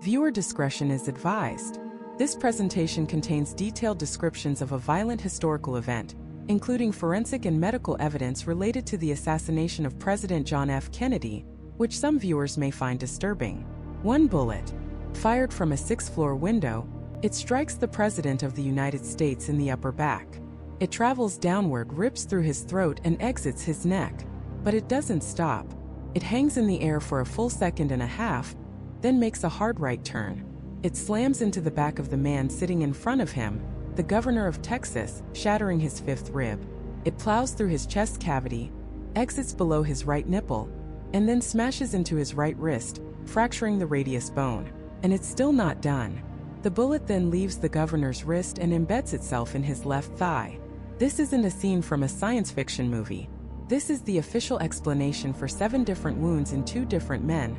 Viewer discretion is advised. This presentation contains detailed descriptions of a violent historical event, including forensic and medical evidence related to the assassination of President John F. Kennedy, which some viewers may find disturbing. One bullet, fired from a sixth-floor window, it strikes the President of the United States in the upper back. It travels downward, rips through his throat, and exits his neck. But it doesn't stop. It hangs in the air for a full second and a half, then makes a hard right turn. It slams into the back of the man sitting in front of him, the governor of Texas, shattering his fifth rib. It plows through his chest cavity, exits below his right nipple, and then smashes into his right wrist, fracturing the radius bone. And it's still not done. The bullet then leaves the governor's wrist and embeds itself in his left thigh. This isn't a scene from a science fiction movie. This is the official explanation for 7 different wounds in 2 different men,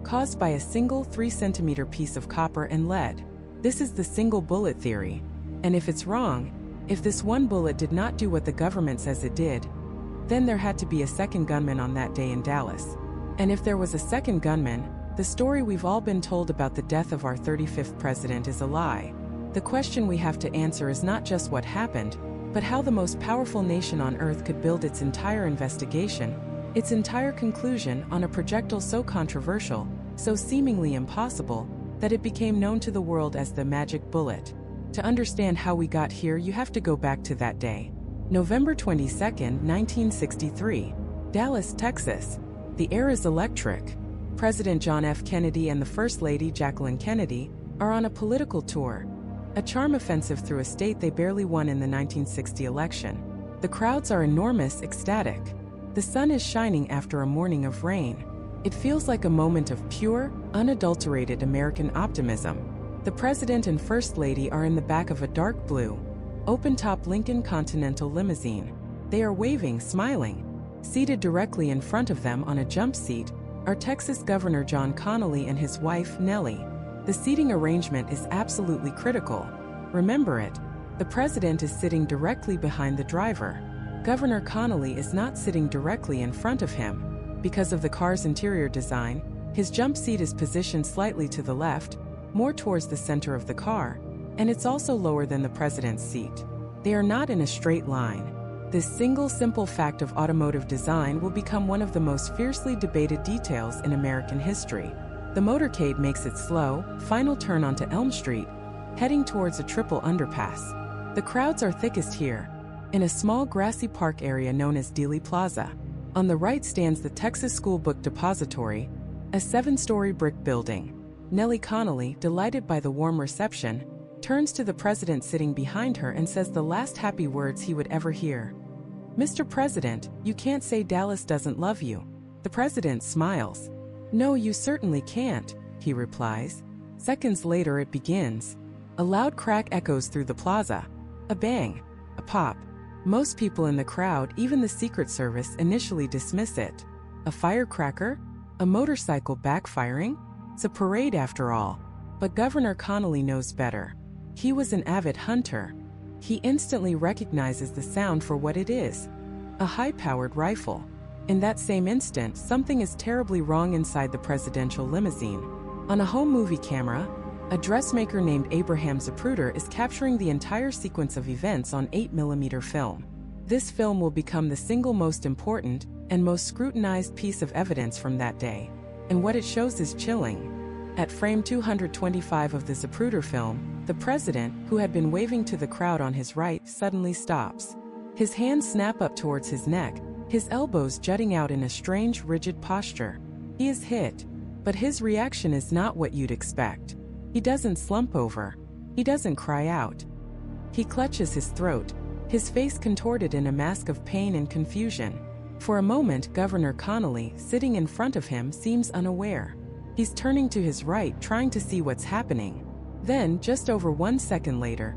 caused by a single 3-centimeter piece of copper and lead. This is the single bullet theory. And if it's wrong, if this one bullet did not do what the government says it did, then there had to be a second gunman on that day in Dallas. And if there was a second gunman, the story we've all been told about the death of our 35th president is a lie. The question we have to answer is not just what happened, but how the most powerful nation on earth could build its entire investigation, its entire conclusion on a projectile so controversial, so seemingly impossible, that it became known to the world as the magic bullet. To understand how we got here, you have to go back to that day. November 22, 1963, Dallas, Texas. The air is electric. President John F. Kennedy and the First Lady Jacqueline Kennedy are on a political tour, a charm offensive through a state they barely won in the 1960 election. The crowds are enormous, ecstatic. The sun is shining after a morning of rain. It feels like a moment of pure, unadulterated American optimism. The President and First Lady are in the back of a dark blue, open-top Lincoln Continental limousine. They are waving, smiling. Seated directly in front of them on a jump seat are Texas Governor John Connally and his wife, Nellie. The seating arrangement is absolutely critical. Remember it. The President is sitting directly behind the driver. Governor Connally is not sitting directly in front of him. Because of the car's interior design, his jump seat is positioned slightly to the left, more towards the center of the car, and it's also lower than the President's seat. They are not in a straight line. This single simple fact of automotive design will become one of the most fiercely debated details in American history. The motorcade makes its slow, final turn onto Elm Street, heading towards a triple underpass. The crowds are thickest here, in a small grassy park area known as Dealey Plaza. On the right stands the Texas School Book Depository, a 7-story brick building. Nellie Connally, delighted by the warm reception, turns to the President sitting behind her and says the last happy words he would ever hear. "Mr. President, you can't say Dallas doesn't love you." The President smiles. "No, you certainly can't," he replies. Seconds later it begins. A loud crack echoes through the plaza. A bang. A pop. Most people in the crowd, even the Secret Service, initially dismiss it. A firecracker? A motorcycle backfiring? It's a parade after all. But Governor Connally knows better. He was an avid hunter. He instantly recognizes the sound for what it is. A high-powered rifle. In that same instant, something is terribly wrong inside the presidential limousine. On a home movie camera, a dressmaker named Abraham Zapruder is capturing the entire sequence of events on 8mm film. This film will become the single most important and most scrutinized piece of evidence from that day. And what it shows is chilling. At frame 225 of the Zapruder film, the President, who had been waving to the crowd on his right, suddenly stops. His hands snap up towards his neck, his elbows jutting out in a strange, rigid posture. He is hit, but his reaction is not what you'd expect. He doesn't slump over. He doesn't cry out. He clutches his throat, his face contorted in a mask of pain and confusion. For a moment, Governor Connally, sitting in front of him, seems unaware. He's turning to his right, trying to see what's happening. Then, just over 1 second later,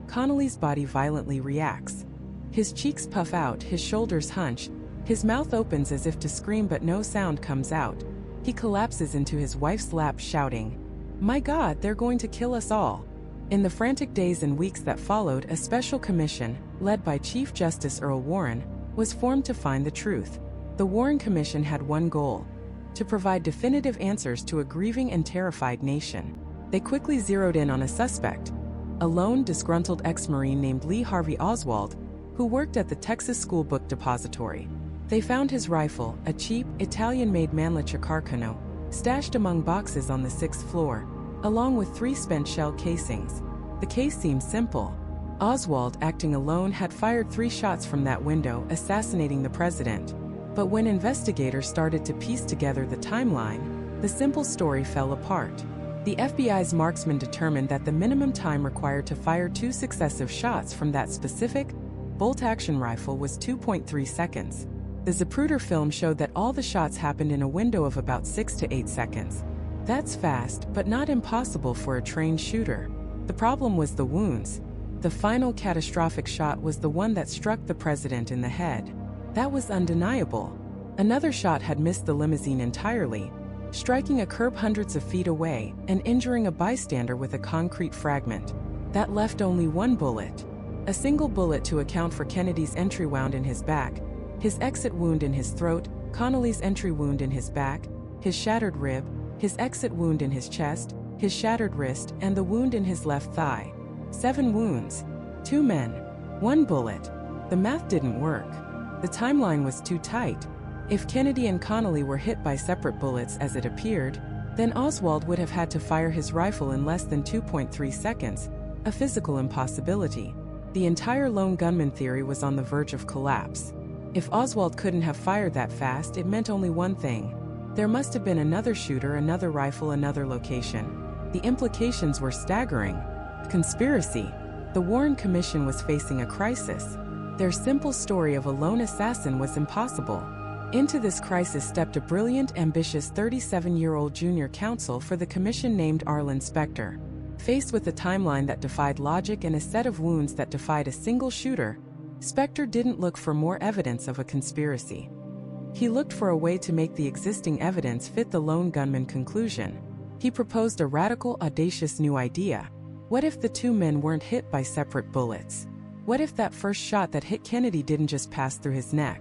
Connally's body violently reacts. His cheeks puff out, his shoulders hunch, his mouth opens as if to scream, but no sound comes out. He collapses into his wife's lap, shouting, "My God, they're going to kill us all." In the frantic days and weeks that followed, a special commission, led by Chief Justice Earl Warren, was formed to find the truth. The Warren Commission had one goal: to provide definitive answers to a grieving and terrified nation. They quickly zeroed in on a suspect, a lone, disgruntled ex-Marine named Lee Harvey Oswald, who worked at the Texas School Book Depository. They found his rifle, a cheap, Italian-made Mannlicher Carcano, stashed among boxes on the 6th floor, along with 3 spent shell casings. The case seemed simple. Oswald, acting alone, had fired 3 shots from that window, assassinating the president. But when investigators started to piece together the timeline, the simple story fell apart. The FBI's marksman determined that the minimum time required to fire 2 successive shots from that specific, bolt-action rifle was 2.3 seconds. The Zapruder film showed that all the shots happened in a window of about 6 to 8 seconds. That's fast, but not impossible for a trained shooter. The problem was the wounds. The final catastrophic shot was the one that struck the president in the head. That was undeniable. Another shot had missed the limousine entirely, striking a curb hundreds of feet away and injuring a bystander with a concrete fragment. That left only 1 bullet. A single bullet to account for Kennedy's entry wound in his back, his exit wound in his throat, Connally's entry wound in his back, his shattered rib, his exit wound in his chest, his shattered wrist, and the wound in his left thigh. 7 wounds. 2 men. 1 bullet. The math didn't work. The timeline was too tight. If Kennedy and Connally were hit by separate bullets as it appeared, then Oswald would have had to fire his rifle in less than 2.3 seconds, a physical impossibility. The entire lone gunman theory was on the verge of collapse. If Oswald couldn't have fired that fast, it meant only one thing. There must have been another shooter, another rifle, another location. The implications were staggering. Conspiracy. The Warren Commission was facing a crisis. Their simple story of a lone assassin was impossible. Into this crisis stepped a brilliant, ambitious 37-year-old junior counsel for the commission named Arlen Specter. Faced with a timeline that defied logic and a set of wounds that defied a single shooter, Specter didn't look for more evidence of a conspiracy. He looked for a way to make the existing evidence fit the lone gunman conclusion. He proposed a radical, audacious new idea. What if the 2 men weren't hit by separate bullets? What if that first shot that hit Kennedy didn't just pass through his neck?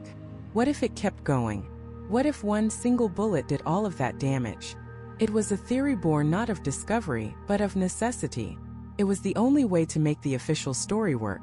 What if it kept going? What if one single bullet did all of that damage? It was a theory born not of discovery, but of necessity. It was the only way to make the official story work.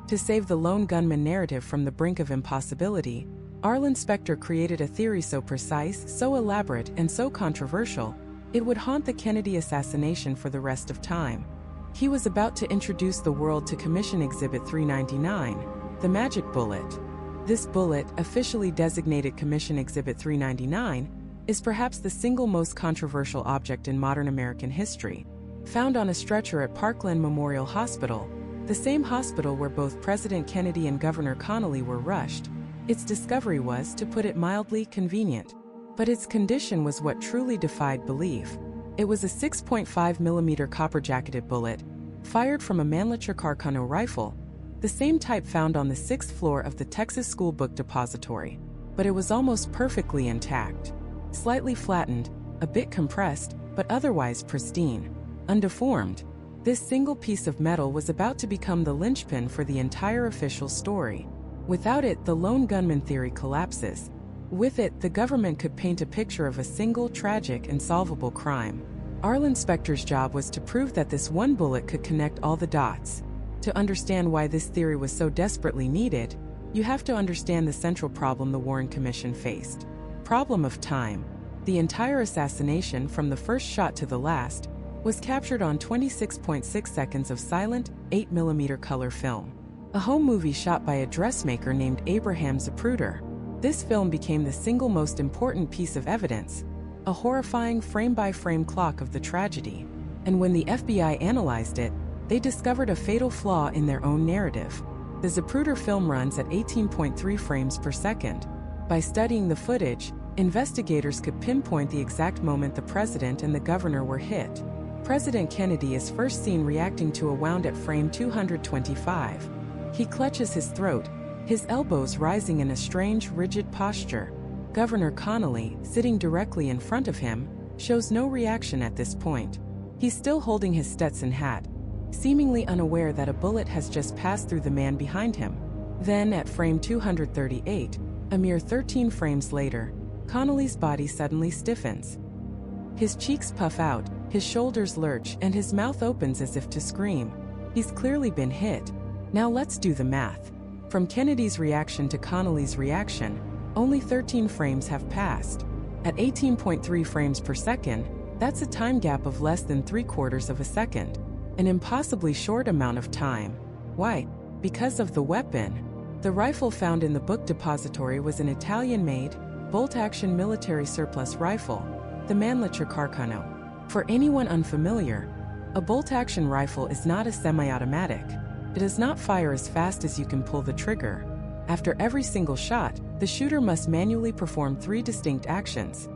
To save the lone gunman narrative from the brink of impossibility, Arlen Specter created a theory so precise, so elaborate, and so controversial, it would haunt the Kennedy assassination for the rest of time. He was about to introduce the world to Commission Exhibit 399, the magic bullet. This bullet, officially designated Commission Exhibit 399, is perhaps the single most controversial object in modern American history. Found on a stretcher at Parkland Memorial Hospital, the same hospital where both President Kennedy and Governor Connally were rushed, its discovery was, to put it mildly, convenient. But its condition was what truly defied belief. It was a 6.5mm copper-jacketed bullet, fired from a Mannlicher Carcano rifle, the same type found on the 6th floor of the Texas School Book Depository. But it was almost perfectly intact. Slightly flattened, a bit compressed, but otherwise pristine. Undeformed. This single piece of metal was about to become the linchpin for the entire official story. Without it, the lone gunman theory collapses. With it, the government could paint a picture of a single, tragic, and solvable crime. Arlen Specter's job was to prove that this one bullet could connect all the dots. To understand why this theory was so desperately needed, you have to understand the central problem the Warren Commission faced. Problem of time. The entire assassination, from the first shot to the last, was captured on 26.6 seconds of silent, 8mm color film. A home movie shot by a dressmaker named Abraham Zapruder. This film became the single most important piece of evidence, a horrifying frame-by-frame clock of the tragedy. And when the FBI analyzed it, they discovered a fatal flaw in their own narrative. The Zapruder film runs at 18.3 frames per second. By studying the footage, investigators could pinpoint the exact moment the president and the governor were hit. President Kennedy is first seen reacting to a wound at frame 225. He clutches his throat, his elbows rising in a strange, rigid posture. Governor Connally, sitting directly in front of him, shows no reaction at this point. He's still holding his Stetson hat, seemingly unaware that a bullet has just passed through the man behind him. Then, at frame 238, a mere 13 frames later, Connolly's body suddenly stiffens. His cheeks puff out, his shoulders lurch, and his mouth opens as if to scream. He's clearly been hit. Now let's do the math. From Kennedy's reaction to Connolly's reaction, only 13 frames have passed. At 18.3 frames per second, that's a time gap of less than 3/4 of a second. An impossibly short amount of time. Why? Because of the weapon. The rifle found in the book depository was an Italian-made, bolt-action military surplus rifle, the Mannlicher Carcano. For anyone unfamiliar, a bolt-action rifle is not a semi-automatic. It does not fire as fast as you can pull the trigger. After every single shot, the shooter must manually perform 3 distinct actions.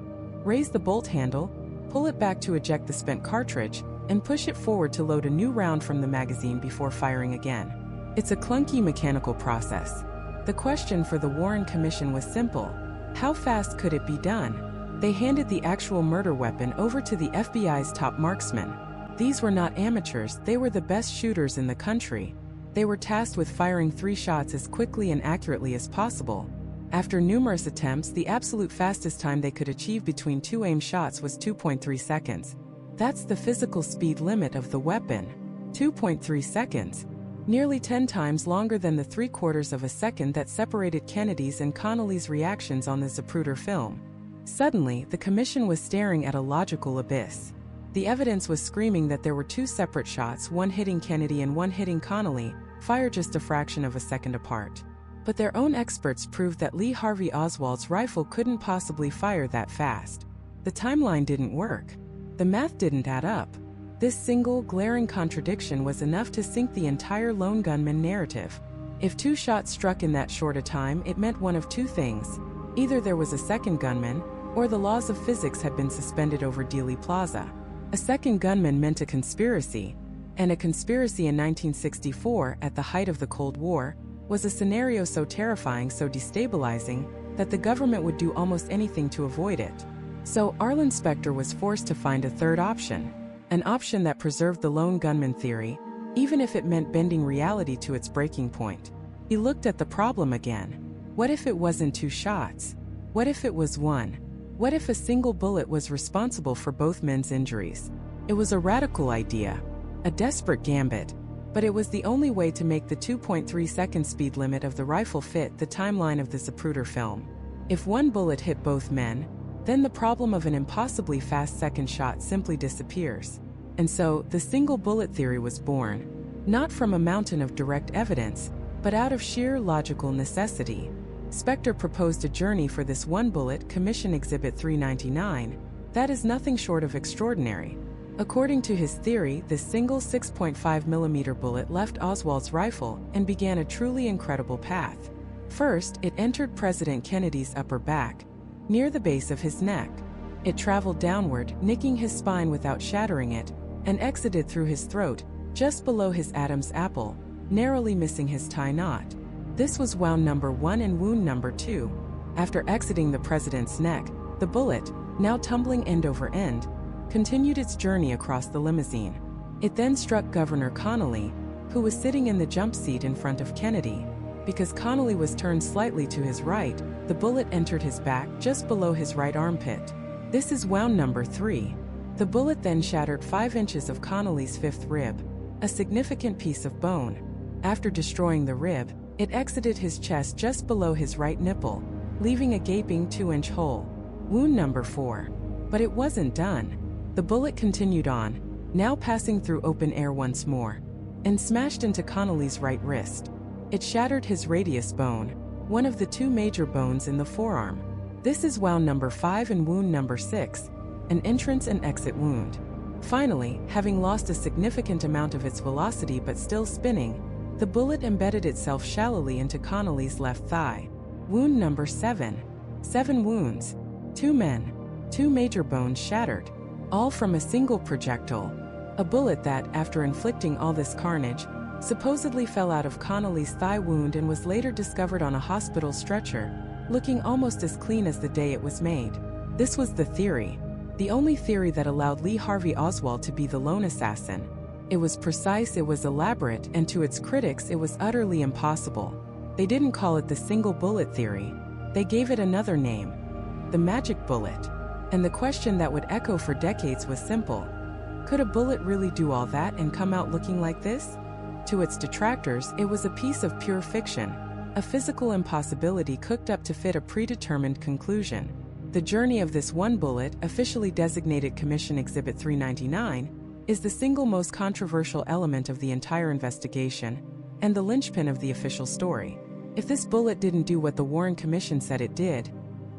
Raise the bolt handle, pull it back to eject the spent cartridge, and push it forward to load a new round from the magazine before firing again. It's a clunky mechanical process. The question for the Warren Commission was simple. How fast could it be done? They handed the actual murder weapon over to the FBI's top marksmen. These were not amateurs, they were the best shooters in the country. They were tasked with firing 3 shots as quickly and accurately as possible. After numerous attempts, the absolute fastest time they could achieve between 2 aim shots was 2.3 seconds. That's the physical speed limit of the weapon. 2.3 seconds. Nearly 10 times longer than the 3/4 of a second that separated Kennedy's and Connolly's reactions on the Zapruder film. Suddenly, the commission was staring at a logical abyss. The evidence was screaming that there were 2 separate shots, one hitting Kennedy and one hitting Connally, fired just a fraction of a second apart. But their own experts proved that Lee Harvey Oswald's rifle couldn't possibly fire that fast. The timeline didn't work. The math didn't add up. This single, glaring contradiction was enough to sink the entire lone gunman narrative. If 2 shots struck in that short a time, it meant one of 2 things. Either there was a second gunman, or the laws of physics had been suspended over Dealey Plaza. A second gunman meant a conspiracy, and a conspiracy in 1964, at the height of the Cold War, was a scenario so terrifying, so destabilizing, that the government would do almost anything to avoid it. So Arlen Specter was forced to find a third option, an option that preserved the lone gunman theory, even if it meant bending reality to its breaking point. He looked at the problem again. What if it wasn't 2 shots? What if it was 1? What if a single bullet was responsible for both men's injuries? It was a radical idea, a desperate gambit, but it was the only way to make the 2.3 second speed limit of the rifle fit the timeline of the Zapruder film. If 1 bullet hit both men, then the problem of an impossibly fast second shot simply disappears. And so, the single bullet theory was born, not from a mountain of direct evidence, but out of sheer logical necessity. Specter proposed a journey for this 1 bullet, Commission Exhibit 399, that is nothing short of extraordinary. According to his theory, this single 6.5mm bullet left Oswald's rifle and began a truly incredible path. First, it entered President Kennedy's upper back, near the base of his neck. It traveled downward, nicking his spine without shattering it, and exited through his throat, just below his Adam's apple, narrowly missing his tie knot. This was wound number 1 and wound number 2. After exiting the president's neck, the bullet, now tumbling end over end, continued its journey across the limousine. It then struck Governor Connally, who was sitting in the jump seat in front of Kennedy. Because Connally was turned slightly to his right, the bullet entered his back just below his right armpit. This is wound number 3. The bullet then shattered 5 inches of Connally's 5th rib, a significant piece of bone. After destroying the rib, it exited his chest just below his right nipple, leaving a gaping 2-inch hole. Wound number 4. But it wasn't done. The bullet continued on, now passing through open air once more, and smashed into Connally's right wrist. It shattered his radius bone, one of the 2 major bones in the forearm. This is wound number 5 and wound number 6, an entrance and exit wound. Finally, having lost a significant amount of its velocity but still spinning, the bullet embedded itself shallowly into Connally's left thigh. Wound number 7. 7 wounds. 2 men. 2 major bones shattered. All from a single projectile. A bullet that, after inflicting all this carnage, supposedly fell out of Connally's thigh wound and was later discovered on a hospital stretcher, looking almost as clean as the day it was made. This was the theory. The only theory that allowed Lee Harvey Oswald to be the lone assassin. It was precise, it was elaborate, and to its critics it was utterly impossible. They didn't call it the single bullet theory. They gave it another name. the magic bullet. And the question that would echo for decades was simple. Could a bullet really do all that and come out looking like this? To its detractors, it was a piece of pure fiction, a physical impossibility cooked up to fit a predetermined conclusion. The journey of this one bullet, officially designated Commission Exhibit 399, is the single most controversial element of the entire investigation, and the linchpin of the official story. If this bullet didn't do what the Warren Commission said it did,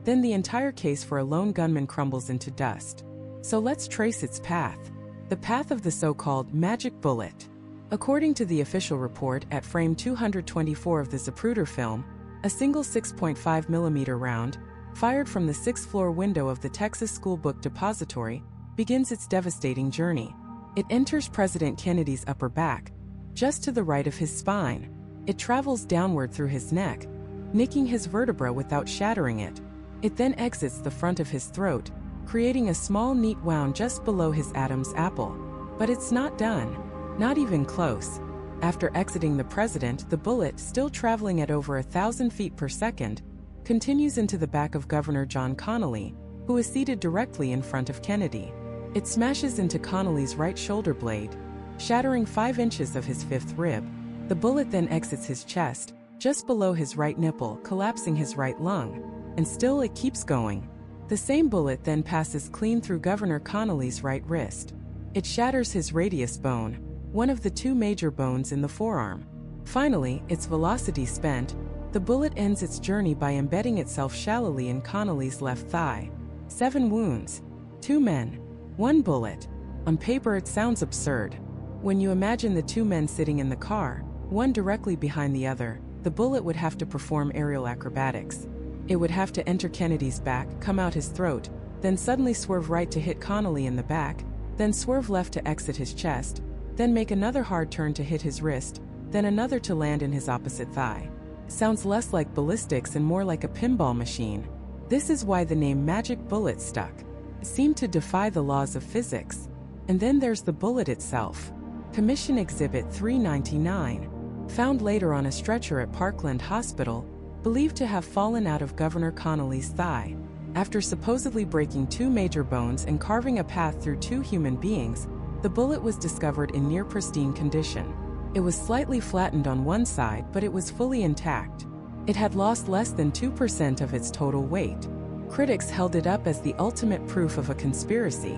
then the entire case for a lone gunman crumbles into dust. So let's trace its path. The path of the so-called magic bullet. According to the official report, at frame 224 of the Zapruder film, a single 6.5mm round, fired from the 6th-floor window of the Texas School Book Depository, begins its devastating journey. It enters President Kennedy's upper back, just to the right of his spine. It travels downward through his neck, nicking his vertebra without shattering it. It then exits the front of his throat, creating a small neat wound just below his Adam's apple. But it's not done. Not even close. After exiting the president, the bullet, still traveling at over 1,000 feet per second, continues into the back of Governor John Connally, who is seated directly in front of Kennedy. It smashes into Connally's right shoulder blade, shattering 5 inches of his 5th rib. The bullet then exits his chest, just below his right nipple, collapsing his right lung. And still it keeps going. The same bullet then passes clean through Governor Connally's right wrist. It shatters his radius bone, one of the 2 major bones in the forearm. Finally, its velocity spent, the bullet ends its journey by embedding itself shallowly in Connally's left thigh. 7 wounds. 2 men. 1 bullet. On paper it sounds absurd. When you imagine the 2 men sitting in the car, one directly behind the other, the bullet would have to perform aerial acrobatics. It would have to enter Kennedy's back, come out his throat, then suddenly swerve right to hit Connally in the back, then swerve left to exit his chest, then make another hard turn to hit his wrist, then another to land in his opposite thigh. Sounds less like ballistics and more like a pinball machine. This is why the name magic bullet stuck. It seemed to defy the laws of physics. And then there's the bullet itself. Commission Exhibit 399, found later on a stretcher at Parkland Hospital, believed to have fallen out of Governor Connally's thigh. After supposedly breaking 2 major bones and carving a path through 2 human beings, the bullet was discovered in near pristine condition. It was slightly flattened on one side, but it was fully intact. It had lost less than 2% of its total weight. Critics held it up as the ultimate proof of a conspiracy.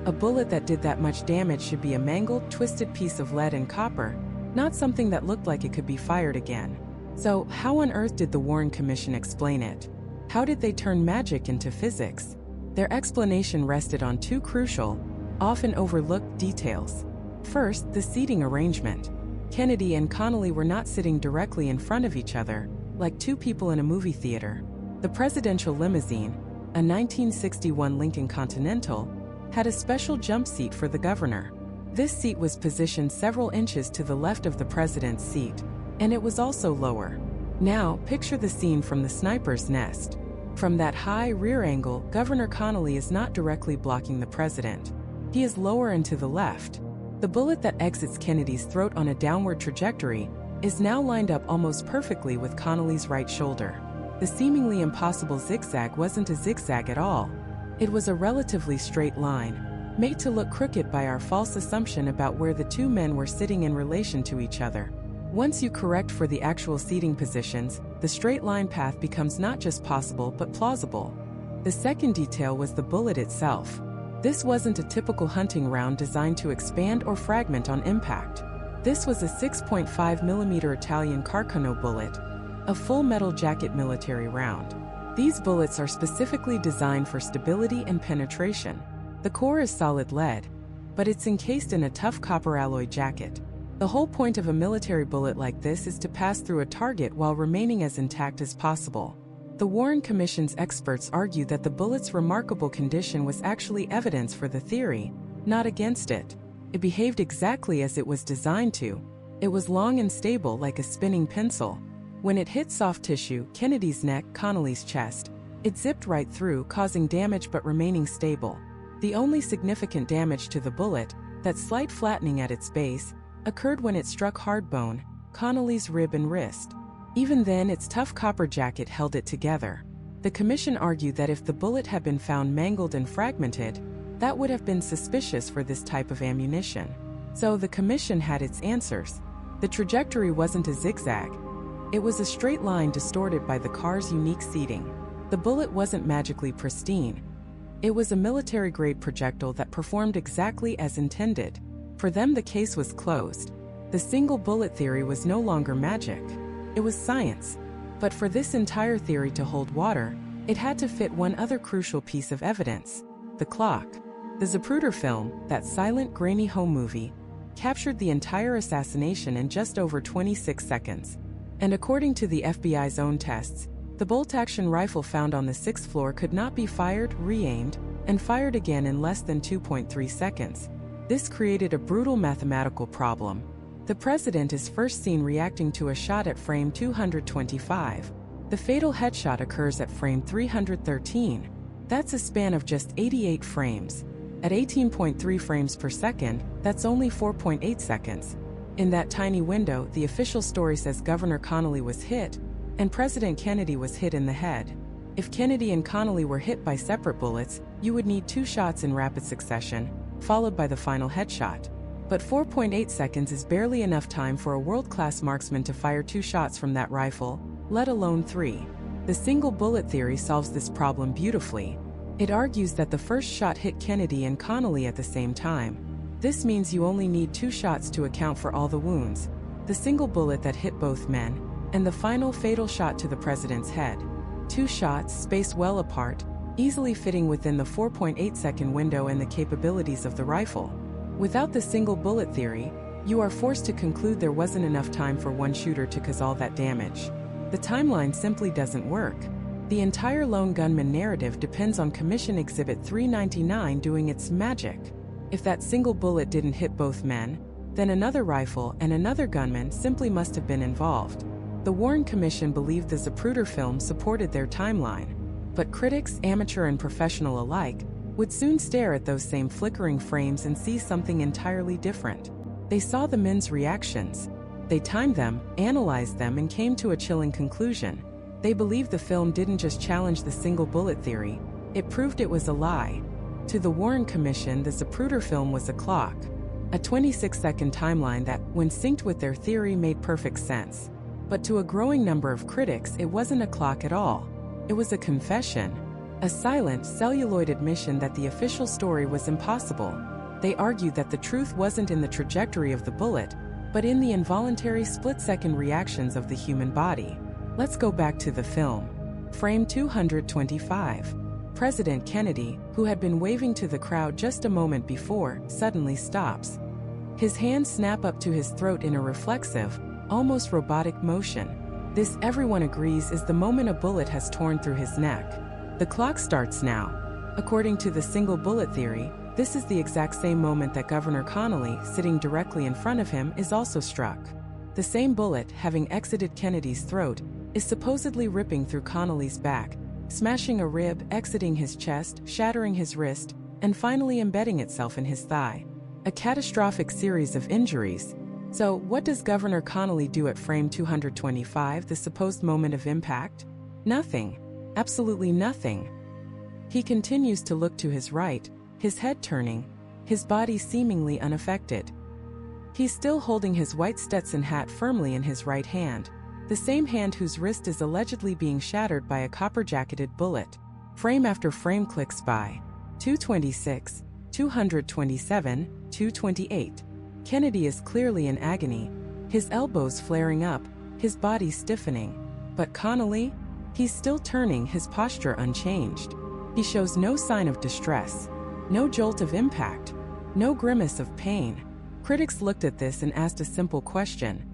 A bullet that did that much damage should be a mangled, twisted piece of lead and copper, not something that looked like it could be fired again. So, how on earth did the Warren Commission explain it? How did they turn magic into physics? Their explanation rested on 2 crucial, often overlooked details. First, the seating arrangement. Kennedy and Connally were not sitting directly in front of each other, like 2 people in a movie theater. The presidential limousine, a 1961 Lincoln Continental, had a special jump seat for the governor. This seat was positioned several inches to the left of the president's seat, and it was also lower. Now, picture the scene from the sniper's nest. From that high rear angle, Governor Connally is not directly blocking the president. He is lower and to the left. The bullet that exits Kennedy's throat on a downward trajectory is now lined up almost perfectly with Connally's right shoulder. The seemingly impossible zigzag wasn't a zigzag at all. It was a relatively straight line, made to look crooked by our false assumption about where the 2 men were sitting in relation to each other. Once you correct for the actual seating positions, the straight line path becomes not just possible but plausible. The second detail was the bullet itself. This wasn't a typical hunting round designed to expand or fragment on impact. This was a 6.5mm Italian Carcano bullet, a full metal jacket military round. These bullets are specifically designed for stability and penetration. The core is solid lead, but it's encased in a tough copper alloy jacket. The whole point of a military bullet like this is to pass through a target while remaining as intact as possible. The Warren Commission's experts argue that the bullet's remarkable condition was actually evidence for the theory, not against it. It behaved exactly as it was designed to. It was long and stable like a spinning pencil. When it hit soft tissue, Kennedy's neck, Connally's chest, it zipped right through, causing damage but remaining stable. The only significant damage to the bullet, that slight flattening at its base, occurred when it struck hard bone, Connally's rib and wrist. Even then, its tough copper jacket held it together. The commission argued that if the bullet had been found mangled and fragmented, that would have been suspicious for this type of ammunition. So the commission had its answers. The trajectory wasn't a zigzag. It was a straight line distorted by the car's unique seating. The bullet wasn't magically pristine. It was a military-grade projectile that performed exactly as intended. For them, the case was closed. The single bullet theory was no longer magic. It was science. But for this entire theory to hold water, it had to fit one other crucial piece of evidence: the clock. The Zapruder film, that silent, grainy home movie, captured the entire assassination in just over 26 seconds. And according to the FBI's own tests, the bolt-action rifle found on the 6th floor could not be fired, re-aimed, and fired again in less than 2.3 seconds. This created a brutal mathematical problem. The president is first seen reacting to a shot at frame 225. The fatal headshot occurs at frame 313. That's a span of just 88 frames. At 18.3 frames per second, that's only 4.8 seconds. In that tiny window, the official story says Governor Connally was hit, and President Kennedy was hit in the head. If Kennedy and Connally were hit by separate bullets, you would need 2 shots in rapid succession, followed by the final headshot. But 4.8 seconds is barely enough time for a world-class marksman to fire 2 shots from that rifle, let alone 3. The single bullet theory solves this problem beautifully. It argues that the first shot hit Kennedy and Connally at the same time. This means you only need 2 shots to account for all the wounds: the single bullet that hit both men, and the final fatal shot to the president's head. 2 shots, spaced well apart, easily fitting within the 4.8-second window and the capabilities of the rifle. Without the single bullet theory, you are forced to conclude there wasn't enough time for one shooter to cause all that damage. The timeline simply doesn't work. The entire lone gunman narrative depends on Commission Exhibit 399 doing its magic. If that single bullet didn't hit both men, then another rifle and another gunman simply must have been involved. The Warren Commission believed the Zapruder film supported their timeline. But critics, amateur and professional alike, would soon stare at those same flickering frames and see something entirely different. They saw the men's reactions. They timed them, analyzed them, and came to a chilling conclusion. They believed the film didn't just challenge the single bullet theory, it proved it was a lie. To the Warren Commission, the Zapruder film was a clock. A 26-second timeline that, when synced with their theory, made perfect sense. But to a growing number of critics, it wasn't a clock at all. It was a confession. A silent, celluloid admission that the official story was impossible. They argued that the truth wasn't in the trajectory of the bullet, but in the involuntary split-second reactions of the human body. Let's go back to the film. Frame 225. President Kennedy, who had been waving to the crowd just a moment before, suddenly stops. His hands snap up to his throat in a reflexive, almost robotic motion. This, everyone agrees, is the moment a bullet has torn through his neck. The clock starts now. According to the single bullet theory, this is the exact same moment that Governor Connally, sitting directly in front of him, is also struck. The same bullet, having exited Kennedy's throat, is supposedly ripping through Connally's back, smashing a rib, exiting his chest, shattering his wrist, and finally embedding itself in his thigh. A catastrophic series of injuries. So, what does Governor Connally do at frame 225, the supposed moment of impact? Nothing. Absolutely nothing. He continues to look to his right, his head turning, his body seemingly unaffected. He's still holding his white Stetson hat firmly in his right hand, the same hand whose wrist is allegedly being shattered by a copper-jacketed bullet. Frame after frame clicks by. 226, 227, 228. Kennedy is clearly in agony, his elbows flaring up, his body stiffening. But Connally? He's still turning, his posture unchanged. He shows no sign of distress, no jolt of impact, no grimace of pain. Critics looked at this and asked a simple question.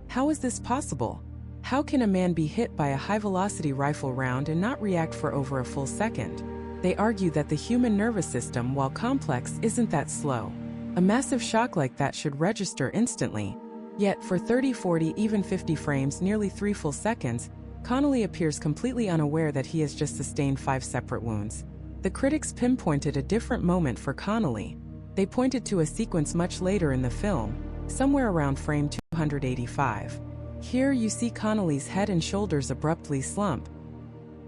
How is this possible? How can a man be hit by a high-velocity rifle round and not react for over a full second? They argue that the human nervous system, while complex, isn't that slow. A massive shock like that should register instantly. Yet, for 30, 40, even 50 frames, nearly 3 full seconds, Connally appears completely unaware that he has just sustained 5 separate wounds. The critics pinpointed a different moment for Connally. They pointed to a sequence much later in the film, somewhere around frame 285. Here you see Connally's head and shoulders abruptly slump.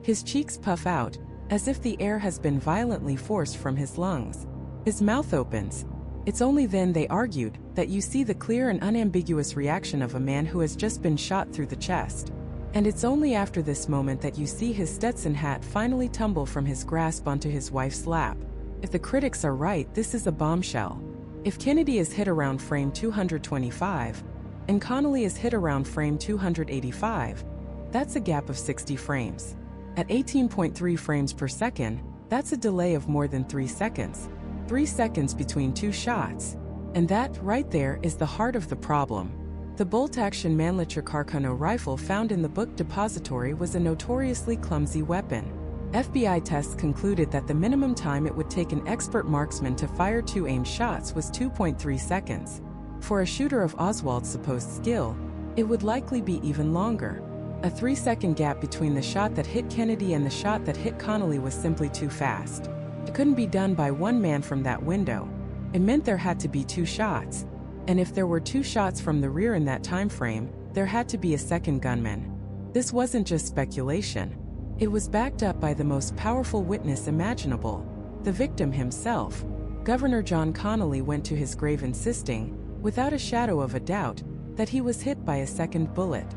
His cheeks puff out, as if the air has been violently forced from his lungs. His mouth opens. It's only then, they argued, that you see the clear and unambiguous reaction of a man who has just been shot through the chest. And it's only after this moment that you see his Stetson hat finally tumble from his grasp onto his wife's lap. If the critics are right, this is a bombshell. If Kennedy is hit around frame 225, and Connally is hit around frame 285, that's a gap of 60 frames. At 18.3 frames per second, that's a delay of more than 3 seconds. 3 seconds between two shots. And that, right there, is the heart of the problem. The bolt-action Mannlicher Carcano rifle found in the book depository was a notoriously clumsy weapon. FBI tests concluded that the minimum time it would take an expert marksman to fire 2 aimed shots was 2.3 seconds. For a shooter of Oswald's supposed skill, it would likely be even longer. A 3-second gap between the shot that hit Kennedy and the shot that hit Connally was simply too fast. It couldn't be done by one man from that window. It meant there had to be 2 shots. And if there were 2 shots from the rear in that time frame, there had to be a second gunman. This wasn't just speculation. It was backed up by the most powerful witness imaginable, the victim himself. Governor John Connally went to his grave insisting, without a shadow of a doubt, that he was hit by a second bullet.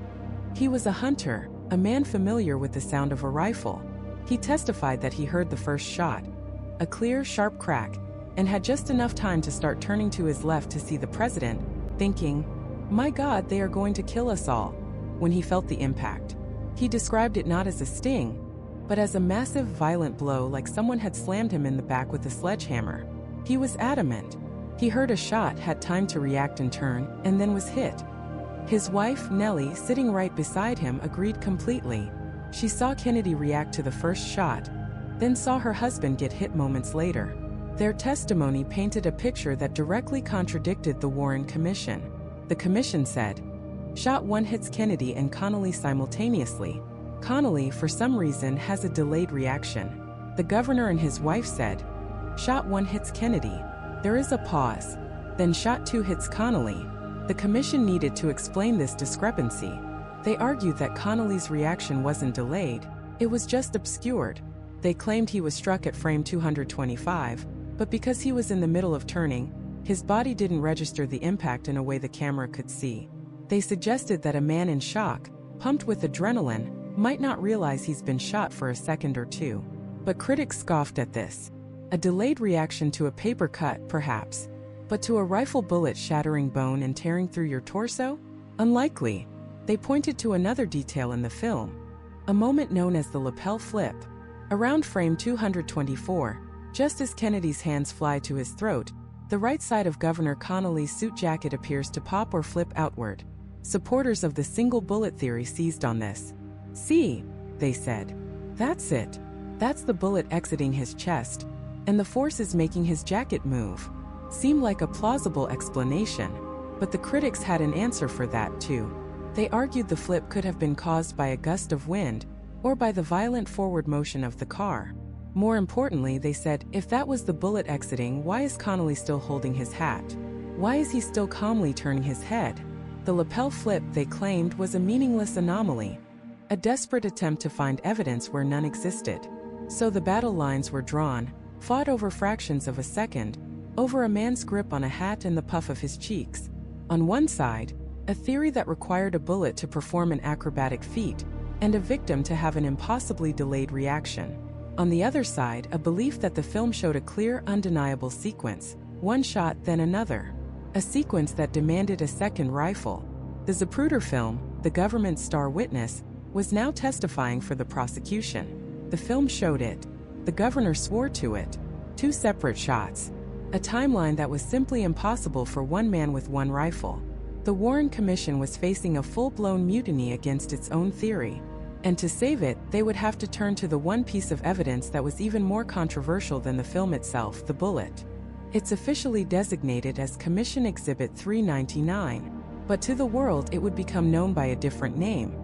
He was a hunter, a man familiar with the sound of a rifle. He testified that he heard the first shot, a clear, sharp crack, and had just enough time to start turning to his left to see the president, thinking, "My God, they are going to kill us all," when he felt the impact. He described it not as a sting, but as a massive, violent blow, like someone had slammed him in the back with a sledgehammer. He was adamant. He heard a shot, had time to react and turn, and then was hit. His wife, Nellie, sitting right beside him, agreed completely. She saw Kennedy react to the first shot, then saw her husband get hit moments later. Their testimony painted a picture that directly contradicted the Warren Commission. The commission said, "Shot 1 hits Kennedy and Connally simultaneously. Connally, for some reason, has a delayed reaction." The governor and his wife said, "Shot 1 hits Kennedy. There is a pause. Then shot 2 hits Connally." The commission needed to explain this discrepancy. They argued that Connally's reaction wasn't delayed, it was just obscured. They claimed he was struck at frame 225, but because he was in the middle of turning, his body didn't register the impact in a way the camera could see. They suggested that a man in shock, pumped with adrenaline, might not realize he's been shot for a second or 2. But critics scoffed at this. A delayed reaction to a paper cut, perhaps. But to a rifle bullet shattering bone and tearing through your torso? Unlikely. They pointed to another detail in the film. A moment known as the lapel flip. Around frame 224, just as Kennedy's hands fly to his throat, the right side of Governor Connally's suit jacket appears to pop or flip outward. Supporters of the single bullet theory seized on this. "See," they said. "That's it. That's the bullet exiting his chest, and the force is making his jacket move." Seemed like a plausible explanation, but the critics had an answer for that too. They argued the flip could have been caused by a gust of wind, or by the violent forward motion of the car. More importantly, they said, if that was the bullet exiting, why is Connally still holding his hat? Why is he still calmly turning his head? The lapel flip, they claimed, was a meaningless anomaly, a desperate attempt to find evidence where none existed. So the battle lines were drawn, fought over fractions of a second, over a man's grip on a hat and the puff of his cheeks. On one side, a theory that required a bullet to perform an acrobatic feat, and a victim to have an impossibly delayed reaction. On the other side, a belief that the film showed a clear, undeniable sequence, one shot then another. A sequence that demanded a second rifle. The Zapruder film, the government's star witness, was now testifying for the prosecution. The film showed it. The governor swore to it. 2 separate shots. A timeline that was simply impossible for one man with 1 rifle. The Warren Commission was facing a full-blown mutiny against its own theory. And to save it, they would have to turn to the one piece of evidence that was even more controversial than the film itself, the bullet. It's officially designated as Commission Exhibit 399, but to the world it would become known by a different name: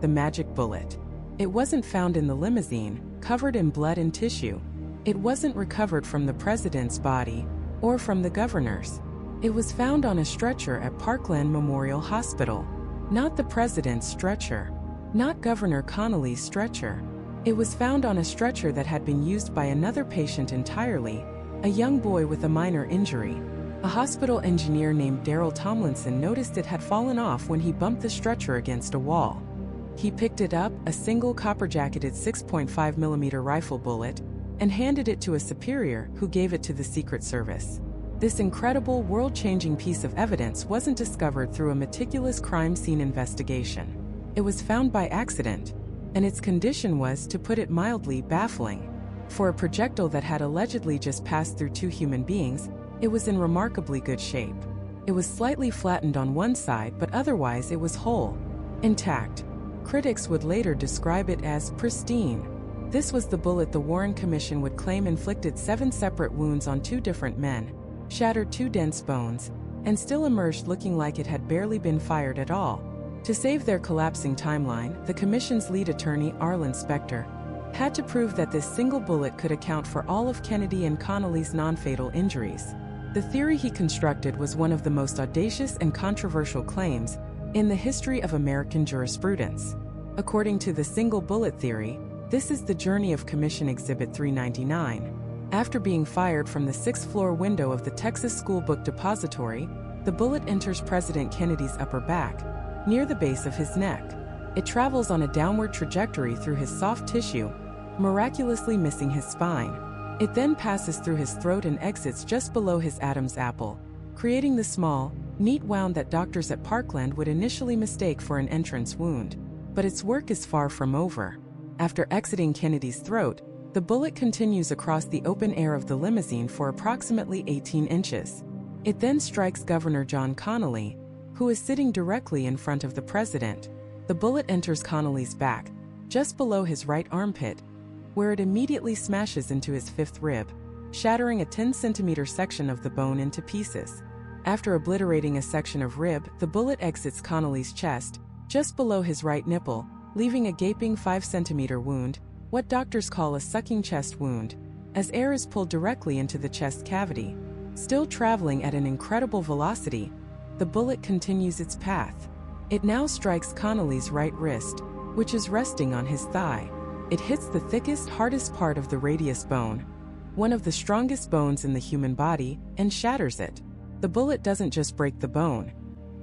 the magic bullet. It wasn't found in the limousine, covered in blood and tissue. It wasn't recovered from the president's body, or from the governor's. It was found on a stretcher at Parkland Memorial Hospital. Not the president's stretcher. Not Governor Connally's stretcher. It was found on a stretcher that had been used by another patient entirely, a young boy with a minor injury. A hospital engineer named Daryl Tomlinson noticed it had fallen off when he bumped the stretcher against a wall. He picked it up, a single copper-jacketed 6.5mm rifle bullet, and handed it to a superior who gave it to the Secret Service. This incredible, world-changing piece of evidence wasn't discovered through a meticulous crime scene investigation. It was found by accident, and its condition was, to put it mildly, baffling. For a projectile that had allegedly just passed through two human beings, it was in remarkably good shape. It was slightly flattened on one side, but otherwise it was whole, intact. Critics would later describe it as pristine. This was the bullet the Warren Commission would claim inflicted 7 separate wounds on 2 different men, shattered 2 dense bones, and still emerged looking like it had barely been fired at all. To save their collapsing timeline, the Commission's lead attorney, Arlen Specter, had to prove that this single bullet could account for all of Kennedy and Connally's non-fatal injuries. The theory he constructed was one of the most audacious and controversial claims in the history of American jurisprudence. According to the single bullet theory, this is the journey of Commission Exhibit 399. After being fired from the 6th floor window of the Texas School Book Depository, the bullet enters President Kennedy's upper back, near the base of his neck. It travels on a downward trajectory through his soft tissue, miraculously missing his spine. It then passes through his throat and exits just below his Adam's apple, creating the small, neat wound that doctors at Parkland would initially mistake for an entrance wound. But its work is far from over. After exiting Kennedy's throat, the bullet continues across the open air of the limousine for approximately 18 inches. It then strikes Governor John Connally, who is sitting directly in front of the president. The bullet enters Connally's back, just below his right armpit, where it immediately smashes into his 5th rib, shattering a 10-centimeter section of the bone into pieces. After obliterating a section of rib, the bullet exits Connally's chest, just below his right nipple, leaving a gaping 5-centimeter wound, what doctors call a sucking chest wound, as air is pulled directly into the chest cavity. Still traveling at an incredible velocity, the bullet continues its path. It now strikes Connally's right wrist, which is resting on his thigh. It hits the thickest, hardest part of the radius bone, one of the strongest bones in the human body, and shatters it. The bullet doesn't just break the bone.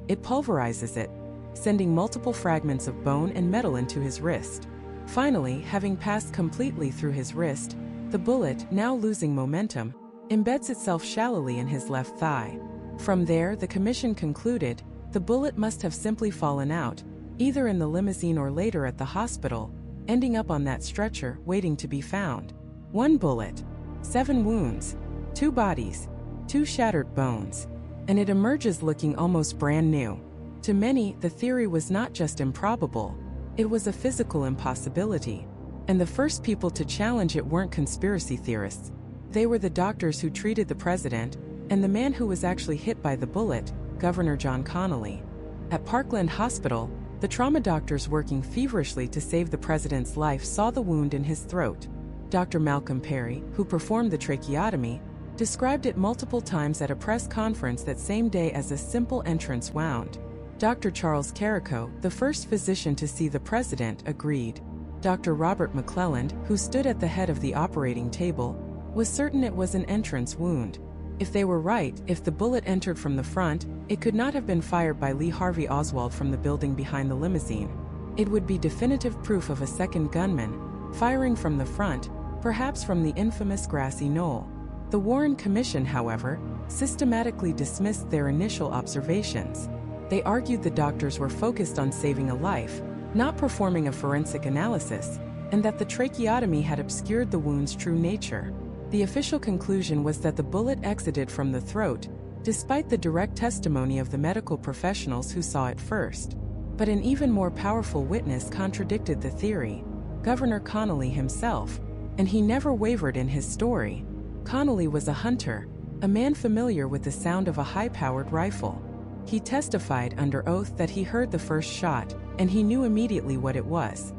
It pulverizes it, sending multiple fragments of bone and metal into his wrist. Finally, having passed completely through his wrist, the bullet, now losing momentum, embeds itself shallowly in his left thigh. From there, the commission concluded, the bullet must have simply fallen out, either in the limousine or later at the hospital, ending up on that stretcher, waiting to be found. 1 bullet, 7 wounds, 2 bodies, 2 shattered bones, and it emerges looking almost brand new. To many, the theory was not just improbable, it was a physical impossibility. And the first people to challenge it weren't conspiracy theorists. They were the doctors who treated the president, and the man who was actually hit by the bullet, Governor John Connally. At Parkland Hospital, the trauma doctors working feverishly to save the president's life saw the wound in his throat. Dr. Malcolm Perry, who performed the tracheotomy, described it multiple times at a press conference that same day as a simple entrance wound. Dr. Charles Carrico, the first physician to see the president, agreed. Dr. Robert McClelland, who stood at the head of the operating table, was certain it was an entrance wound. If they were right, if the bullet entered from the front, it could not have been fired by Lee Harvey Oswald from the building behind the limousine. It would be definitive proof of a second gunman, firing from the front, perhaps from the infamous grassy knoll. The Warren Commission, however, systematically dismissed their initial observations. They argued the doctors were focused on saving a life, not performing a forensic analysis, and that the tracheotomy had obscured the wound's true nature. The official conclusion was that the bullet exited from the throat, despite the direct testimony of the medical professionals who saw it first. But an even more powerful witness contradicted the theory, Governor Connally himself, and he never wavered in his story. Connally was a hunter, a man familiar with the sound of a high-powered rifle. He testified under oath that he heard the first shot, and he knew immediately what it was.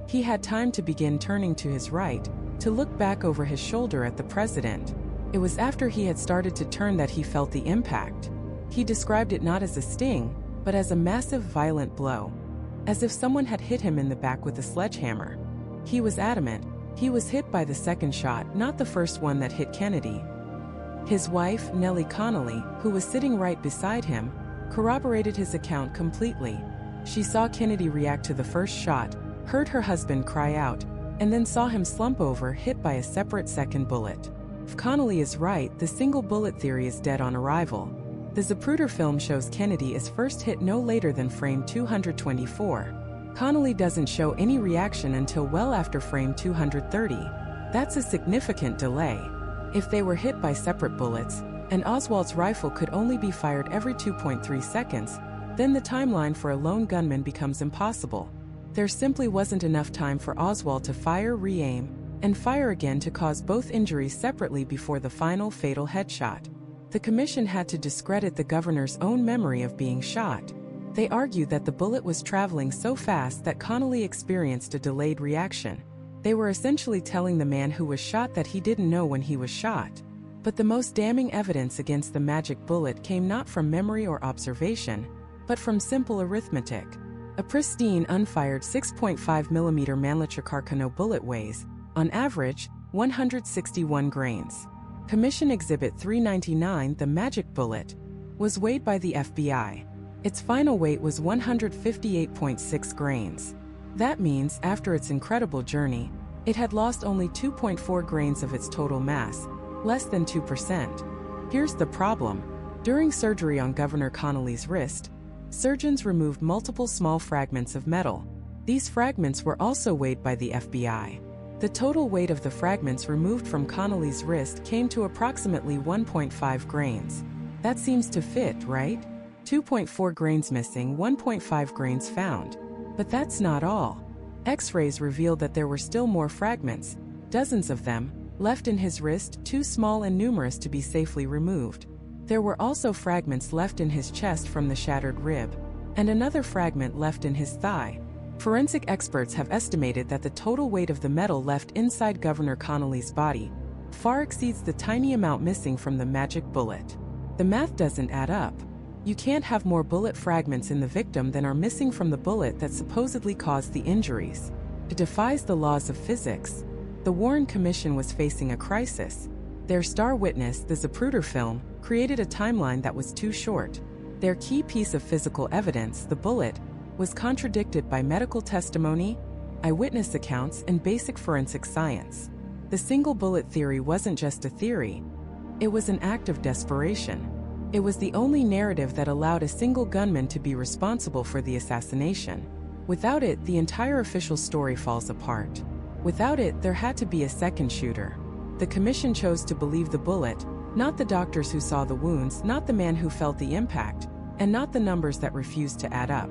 He had time to begin turning to his right, to look back over his shoulder at the president. It was after he had started to turn that he felt the impact. He described it not as a sting, but as a massive, violent blow, as if someone had hit him in the back with a sledgehammer. He was adamant. He was hit by the second shot, not the first one that hit Kennedy. His wife, Nellie Connally, who was sitting right beside him, corroborated his account completely. She saw Kennedy react to the first shot, heard her husband cry out, and then saw him slump over, hit by a separate second bullet. If Connally is right, the single bullet theory is dead on arrival. The Zapruder film shows Kennedy is first hit no later than frame 224. Connally doesn't show any reaction until well after frame 230. That's a significant delay. If they were hit by separate bullets, and Oswald's rifle could only be fired every 2.3 seconds, then the timeline for a lone gunman becomes impossible. There simply wasn't enough time for Oswald to fire, re-aim, and fire again to cause both injuries separately before the final fatal headshot. The commission had to discredit the governor's own memory of being shot. They argued that the bullet was traveling so fast that Connally experienced a delayed reaction. They were essentially telling the man who was shot that he didn't know when he was shot. But the most damning evidence against the magic bullet came not from memory or observation, but from simple arithmetic. A pristine, unfired 6.5mm Mannlicher Carcano bullet weighs, on average, 161 grains. Commission Exhibit 399, the magic bullet, was weighed by the FBI. Its final weight was 158.6 grains. That means, after its incredible journey, it had lost only 2.4 grains of its total mass, less than 2%. Here's the problem. During surgery on Governor Connally's wrist, surgeons removed multiple small fragments of metal. These fragments were also weighed by the FBI. The total weight of the fragments removed from Connally's wrist came to approximately 1.5 grains. That seems to fit, right? 2.4 grains missing, 1.5 grains found. But that's not all. X-rays revealed that there were still more fragments, dozens of them, left in his wrist, too small and numerous to be safely removed. There were also fragments left in his chest from the shattered rib, and another fragment left in his thigh. Forensic experts have estimated that the total weight of the metal left inside Governor Connally's body far exceeds the tiny amount missing from the magic bullet. The math doesn't add up. You can't have more bullet fragments in the victim than are missing from the bullet that supposedly caused the injuries. It defies the laws of physics. The Warren Commission was facing a crisis. Their star witness, the Zapruder film, created a timeline that was too short. Their key piece of physical evidence, the bullet, was contradicted by medical testimony, eyewitness accounts, and basic forensic science. The single bullet theory wasn't just a theory. It was an act of desperation. It was the only narrative that allowed a single gunman to be responsible for the assassination. Without it, the entire official story falls apart. Without it, there had to be a second shooter. The commission chose to believe the bullet, not the doctors who saw the wounds, not the man who felt the impact, and not the numbers that refused to add up.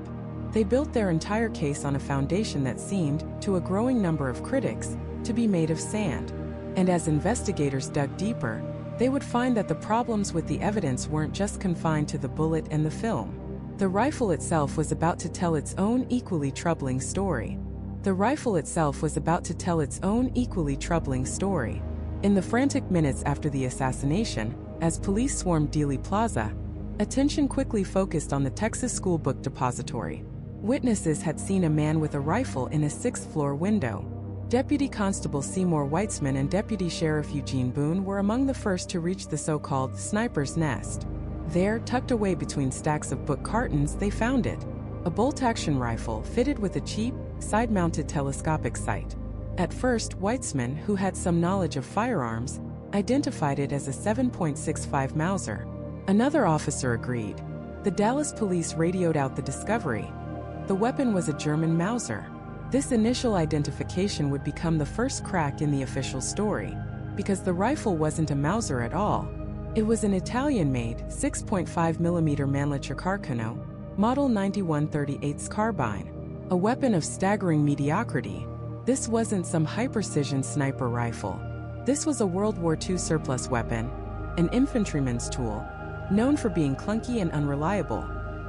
They built their entire case on a foundation that seemed, to a growing number of critics, to be made of sand. And as investigators dug deeper, they would find that the problems with the evidence weren't just confined to the bullet and the film. The rifle itself was about to tell its own equally troubling story. The rifle itself was about to tell its own equally troubling story. In the frantic minutes after the assassination, as police swarmed Dealey Plaza, attention quickly focused on the Texas School Book Depository. Witnesses had seen a man with a rifle in a sixth-floor window. Deputy Constable Seymour Weitzman and Deputy Sheriff Eugene Boone were among the first to reach the so-called sniper's nest. There, tucked away between stacks of book cartons, they found it. A bolt-action rifle fitted with a cheap, side-mounted telescopic sight. At first, Weitzman, who had some knowledge of firearms, identified it as a 7.65 Mauser. Another officer agreed. The Dallas police radioed out the discovery. The weapon was a German Mauser. This initial identification would become the first crack in the official story, because the rifle wasn't a Mauser at all. It was an Italian-made 6.5mm Mannlicher Carcano, Model 9138 carbine, a weapon of staggering mediocrity. This wasn't some high-precision sniper rifle. This was a World War II surplus weapon, an infantryman's tool, known for being clunky and unreliable.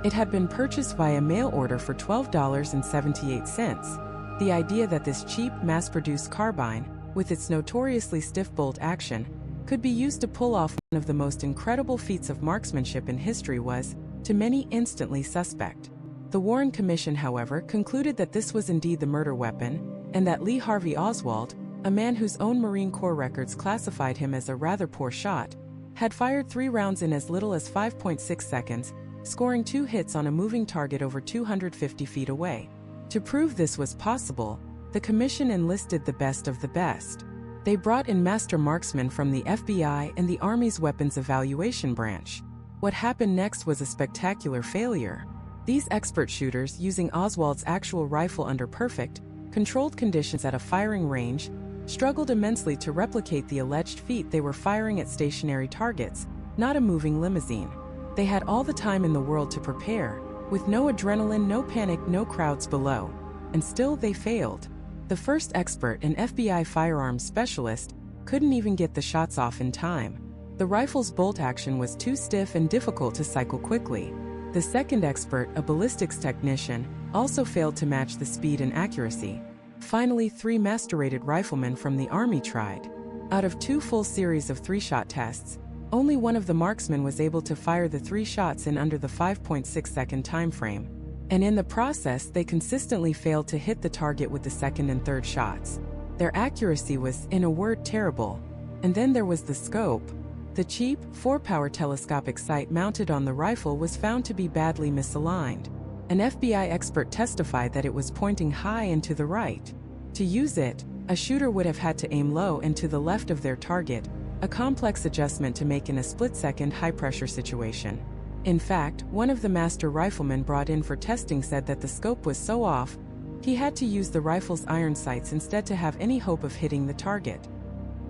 It had been purchased via mail order for $12.78. The idea that this cheap, mass-produced carbine, with its notoriously stiff bolt action, could be used to pull off one of the most incredible feats of marksmanship in history was, to many, instantly suspect. The Warren Commission, however, concluded that this was indeed the murder weapon, and that Lee Harvey Oswald, a man whose own Marine Corps records classified him as a rather poor shot, had fired 3 rounds in as little as 5.6 seconds, scoring 2 hits on a moving target over 250 feet away. To prove this was possible, the commission enlisted the best of the best. They brought in master marksmen from the FBI and the Army's Weapons Evaluation Branch. What happened next was a spectacular failure. These expert shooters, using Oswald's actual rifle under perfect, controlled conditions at a firing range, struggled immensely to replicate the alleged feat they were firing at stationary targets, not a moving limousine. They had all the time in the world to prepare, with no adrenaline, no panic, no crowds below. And still they failed. The first expert, an FBI firearms specialist, couldn't even get the shots off in time. The rifle's bolt action was too stiff and difficult to cycle quickly. The second expert, a ballistics technician, also failed to match the speed and accuracy. Finally, 3 master-rated riflemen from the Army tried. Out of 2 full series of 3-shot tests, only one of the marksmen was able to fire the 3 shots in under the 5.6-second time frame. And in the process, they consistently failed to hit the target with the second and third shots. Their accuracy was, in a word, terrible. And then there was the scope. The cheap, 4-power telescopic sight mounted on the rifle was found to be badly misaligned. An FBI expert testified that it was pointing high and to the right. To use it, a shooter would have had to aim low and to the left of their target, a complex adjustment to make in a split-second high-pressure situation. In fact, one of the master riflemen brought in for testing said that the scope was so off, he had to use the rifle's iron sights instead to have any hope of hitting the target.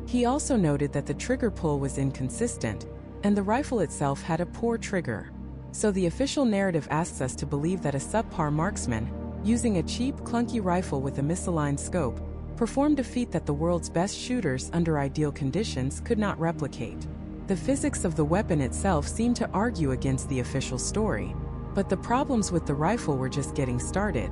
He also noted that the trigger pull was inconsistent, and the rifle itself had a poor trigger. So the official narrative asks us to believe that a subpar marksman, using a cheap, clunky rifle with a misaligned scope, performed a feat that the world's best shooters under ideal conditions could not replicate. The physics of the weapon itself seemed to argue against the official story, but the problems with the rifle were just getting started.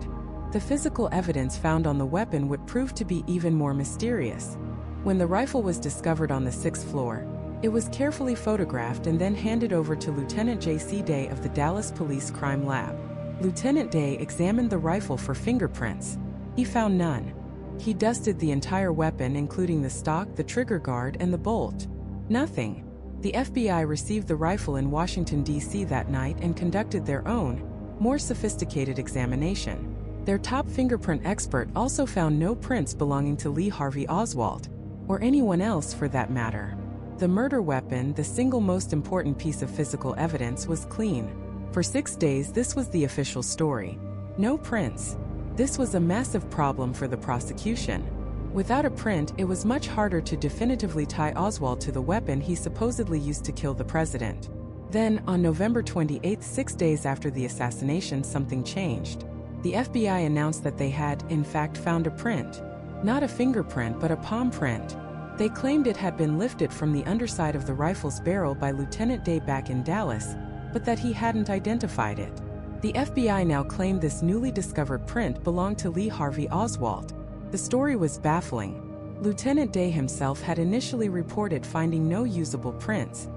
The physical evidence found on the weapon would prove to be even more mysterious. When the rifle was discovered on the 6th floor, it was carefully photographed and then handed over to Lieutenant J.C. Day of the Dallas Police Crime Lab. Lieutenant Day examined the rifle for fingerprints. He found none. He dusted the entire weapon, including the stock, the trigger guard, and the bolt. Nothing. The FBI received the rifle in Washington, D.C. that night and conducted their own, more sophisticated examination. Their top fingerprint expert also found no prints belonging to Lee Harvey Oswald, or anyone else for that matter. The murder weapon, the single most important piece of physical evidence, was clean. For 6 days, this was the official story. No prints. This was a massive problem for the prosecution. Without a print, it was much harder to definitively tie Oswald to the weapon he supposedly used to kill the president. Then, on November 28, 6 days after the assassination, something changed. The FBI announced that they had, in fact, found a print. Not a fingerprint, but a palm print. They claimed it had been lifted from the underside of the rifle's barrel by Lieutenant Day back in Dallas, but that he hadn't identified it. The FBI now claimed this newly discovered print belonged to Lee Harvey Oswald. The story was baffling. Lieutenant Day himself had initially reported finding no usable prints.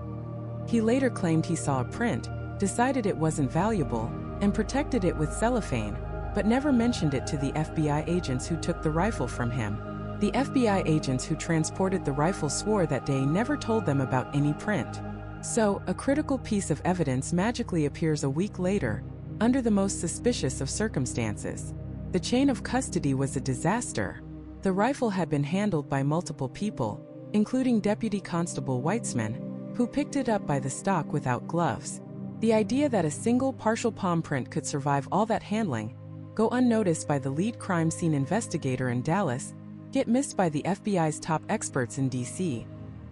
He later claimed he saw a print, decided it wasn't valuable, and protected it with cellophane, but never mentioned it to the FBI agents who took the rifle from him. The FBI agents who transported the rifle swore that Day never told them about any print. So, a critical piece of evidence magically appears a week later, under the most suspicious of circumstances. The chain of custody was a disaster. The rifle had been handled by multiple people, including Deputy Constable Weitzman, who picked it up by the stock without gloves. The idea that a single partial palm print could survive all that handling, go unnoticed by the lead crime scene investigator in Dallas, get missed by the FBI's top experts in D.C.,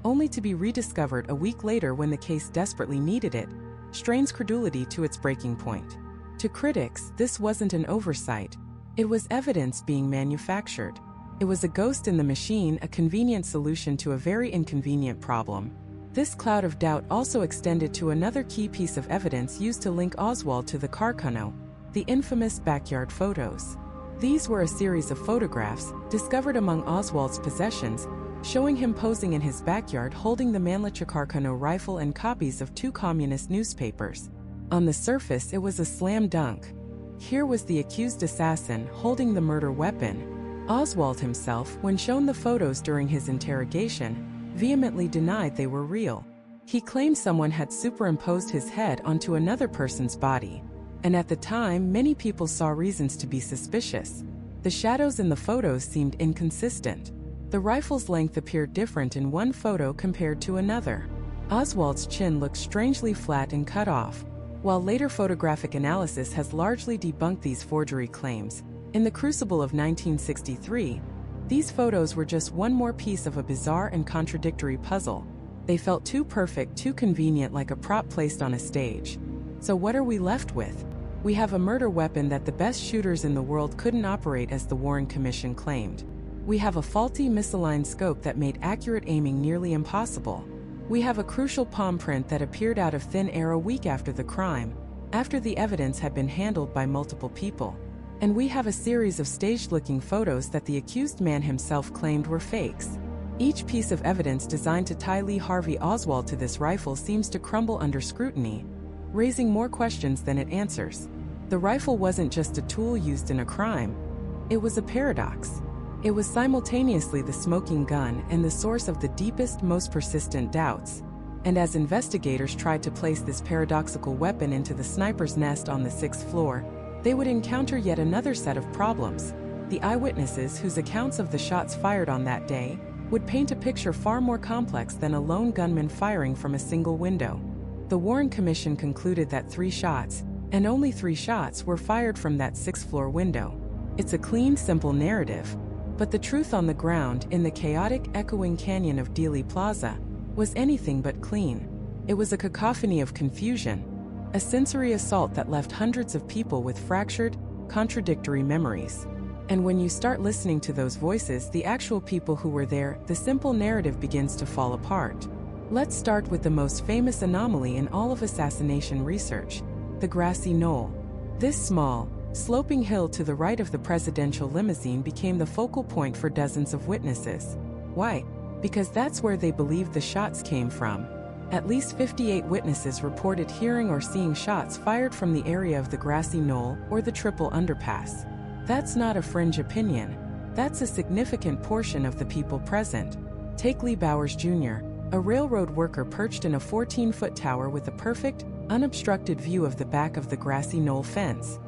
only to be rediscovered a week later when the case desperately needed it, strains credulity to its breaking point. To critics, this wasn't an oversight. It was evidence being manufactured. It was a ghost in the machine, a convenient solution to a very inconvenient problem. This cloud of doubt also extended to another key piece of evidence used to link Oswald to the Carcano, the infamous backyard photos. These were a series of photographs, discovered among Oswald's possessions, showing him posing in his backyard holding the Mannlicher Carcano rifle and copies of 2 communist newspapers. On the surface, it was a slam dunk. Here was the accused assassin holding the murder weapon. Oswald himself, when shown the photos during his interrogation, vehemently denied they were real. He claimed someone had superimposed his head onto another person's body, and at the time, many people saw reasons to be suspicious. The shadows in the photos seemed inconsistent. The rifle's length appeared different in one photo compared to another. Oswald's chin looked strangely flat and cut off. While later photographic analysis has largely debunked these forgery claims, in the crucible of 1963, these photos were just one more piece of a bizarre and contradictory puzzle. They felt too perfect, too convenient, like a prop placed on a stage. So what are we left with? We have a murder weapon that the best shooters in the world couldn't operate, as the Warren Commission claimed. We have a faulty misaligned scope that made accurate aiming nearly impossible. We have a crucial palm print that appeared out of thin air a week after the crime, after the evidence had been handled by multiple people. And we have a series of staged-looking photos that the accused man himself claimed were fakes. Each piece of evidence designed to tie Lee Harvey Oswald to this rifle seems to crumble under scrutiny, raising more questions than it answers. The rifle wasn't just a tool used in a crime. It was a paradox. It was simultaneously the smoking gun and the source of the deepest, most persistent doubts. And as investigators tried to place this paradoxical weapon into the sniper's nest on the 6th floor, they would encounter yet another set of problems. The eyewitnesses, whose accounts of the shots fired on that day would paint a picture far more complex than a lone gunman firing from a single window. The Warren Commission concluded that 3 shots, and only 3 shots, were fired from that 6th floor window. It's a clean, simple narrative, but the truth on the ground, in the chaotic, echoing canyon of Dealey Plaza, was anything but clean. It was a cacophony of confusion, a sensory assault that left hundreds of people with fractured, contradictory memories. And when you start listening to those voices, the actual people who were there, the simple narrative begins to fall apart. Let's start with the most famous anomaly in all of assassination research: the grassy knoll. This small, sloping hill to the right of the presidential limousine became the focal point for dozens of witnesses. Why? Because that's where they believed the shots came from. At least 58 witnesses reported hearing or seeing shots fired from the area of the grassy knoll or the triple underpass. That's not a fringe opinion. That's a significant portion of the people present. Take Lee Bowers Jr., a railroad worker perched in a 14-foot tower with a perfect, unobstructed view of the back of the grassy knoll fence.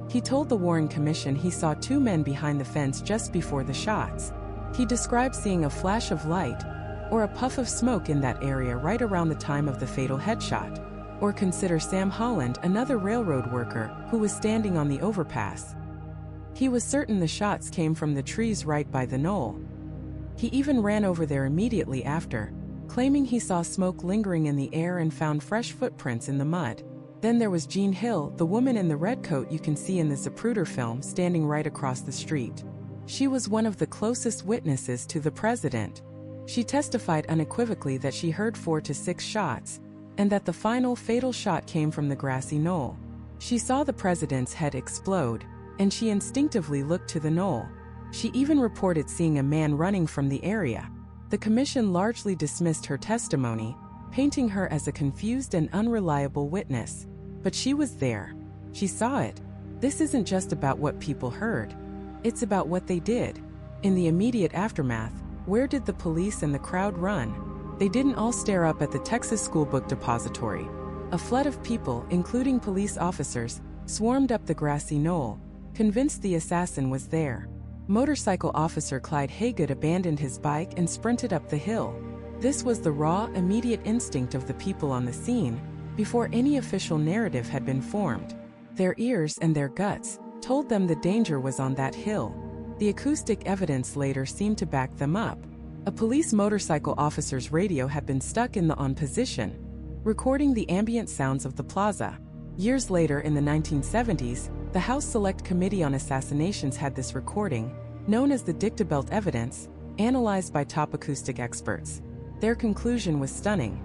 He told the Warren Commission he saw 2 men behind the fence just before the shots. He described seeing a flash of light, or a puff of smoke in that area right around the time of the fatal headshot. Or consider Sam Holland, another railroad worker, who was standing on the overpass. He was certain the shots came from the trees right by the knoll. He even ran over there immediately after, claiming he saw smoke lingering in the air and found fresh footprints in the mud. Then there was Jean Hill, the woman in the red coat you can see in the Zapruder film, standing right across the street. She was one of the closest witnesses to the president. She testified unequivocally that she heard 4 to 6 shots, and that the final fatal shot came from the grassy knoll. She saw the president's head explode, and she instinctively looked to the knoll. She even reported seeing a man running from the area. The commission largely dismissed her testimony, painting her as a confused and unreliable witness. But she was there. She saw it. This isn't just about what people heard. It's about what they did. In the immediate aftermath, where did the police and the crowd run? They didn't all stare up at the Texas School Book Depository. A flood of people, including police officers, swarmed up the grassy knoll, convinced the assassin was there. Motorcycle officer Clyde Haygood abandoned his bike and sprinted up the hill. This was the raw, immediate instinct of the people on the scene, before any official narrative had been formed. Their ears and their guts told them the danger was on that hill. The acoustic evidence later seemed to back them up. A police motorcycle officer's radio had been stuck in the on position, recording the ambient sounds of the plaza. Years later, in the 1970s, the House Select Committee on Assassinations had this recording, known as the dictabelt evidence, analyzed by top acoustic experts. Their conclusion was stunning.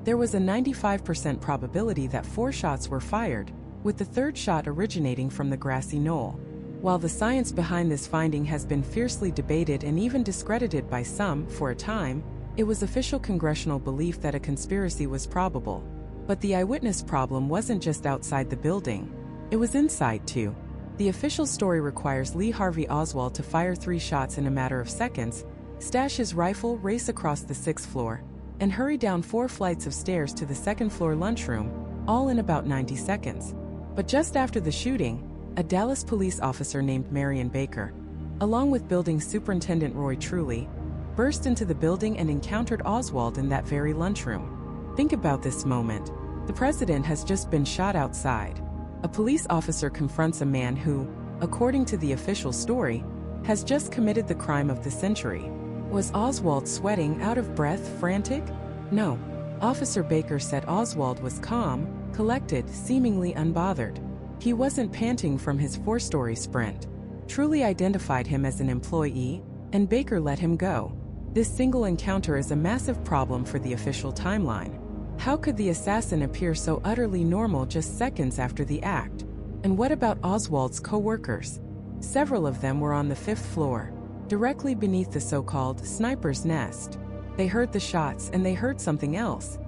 There was a 95% probability that 4 shots were fired, with the 3rd shot originating from the grassy knoll. While the science behind this finding has been fiercely debated and even discredited by some for a time, it was official congressional belief that a conspiracy was probable. But the eyewitness problem wasn't just outside the building. It was inside too. The official story requires Lee Harvey Oswald to fire 3 shots in a matter of seconds, stash his rifle, race across the 6th floor, and hurry down 4 flights of stairs to the 2nd floor lunchroom, all in about 90 seconds. But just after the shooting, a Dallas police officer named Marion Baker, along with building superintendent Roy Truly, burst into the building and encountered Oswald in that very lunchroom. Think about this moment. The president has just been shot outside. A police officer confronts a man who, according to the official story, has just committed the crime of the century. Was Oswald sweating, out of breath, frantic? No. Officer Baker said Oswald was calm, collected, seemingly unbothered. He wasn't panting from his 4-story sprint. Truly identified him as an employee, and Baker let him go. This single encounter is a massive problem for the official timeline. How could the assassin appear so utterly normal just seconds after the act? And what about Oswald's co-workers? Several of them were on the 5th floor, directly beneath the so-called sniper's nest. They heard the shots and they heard something else.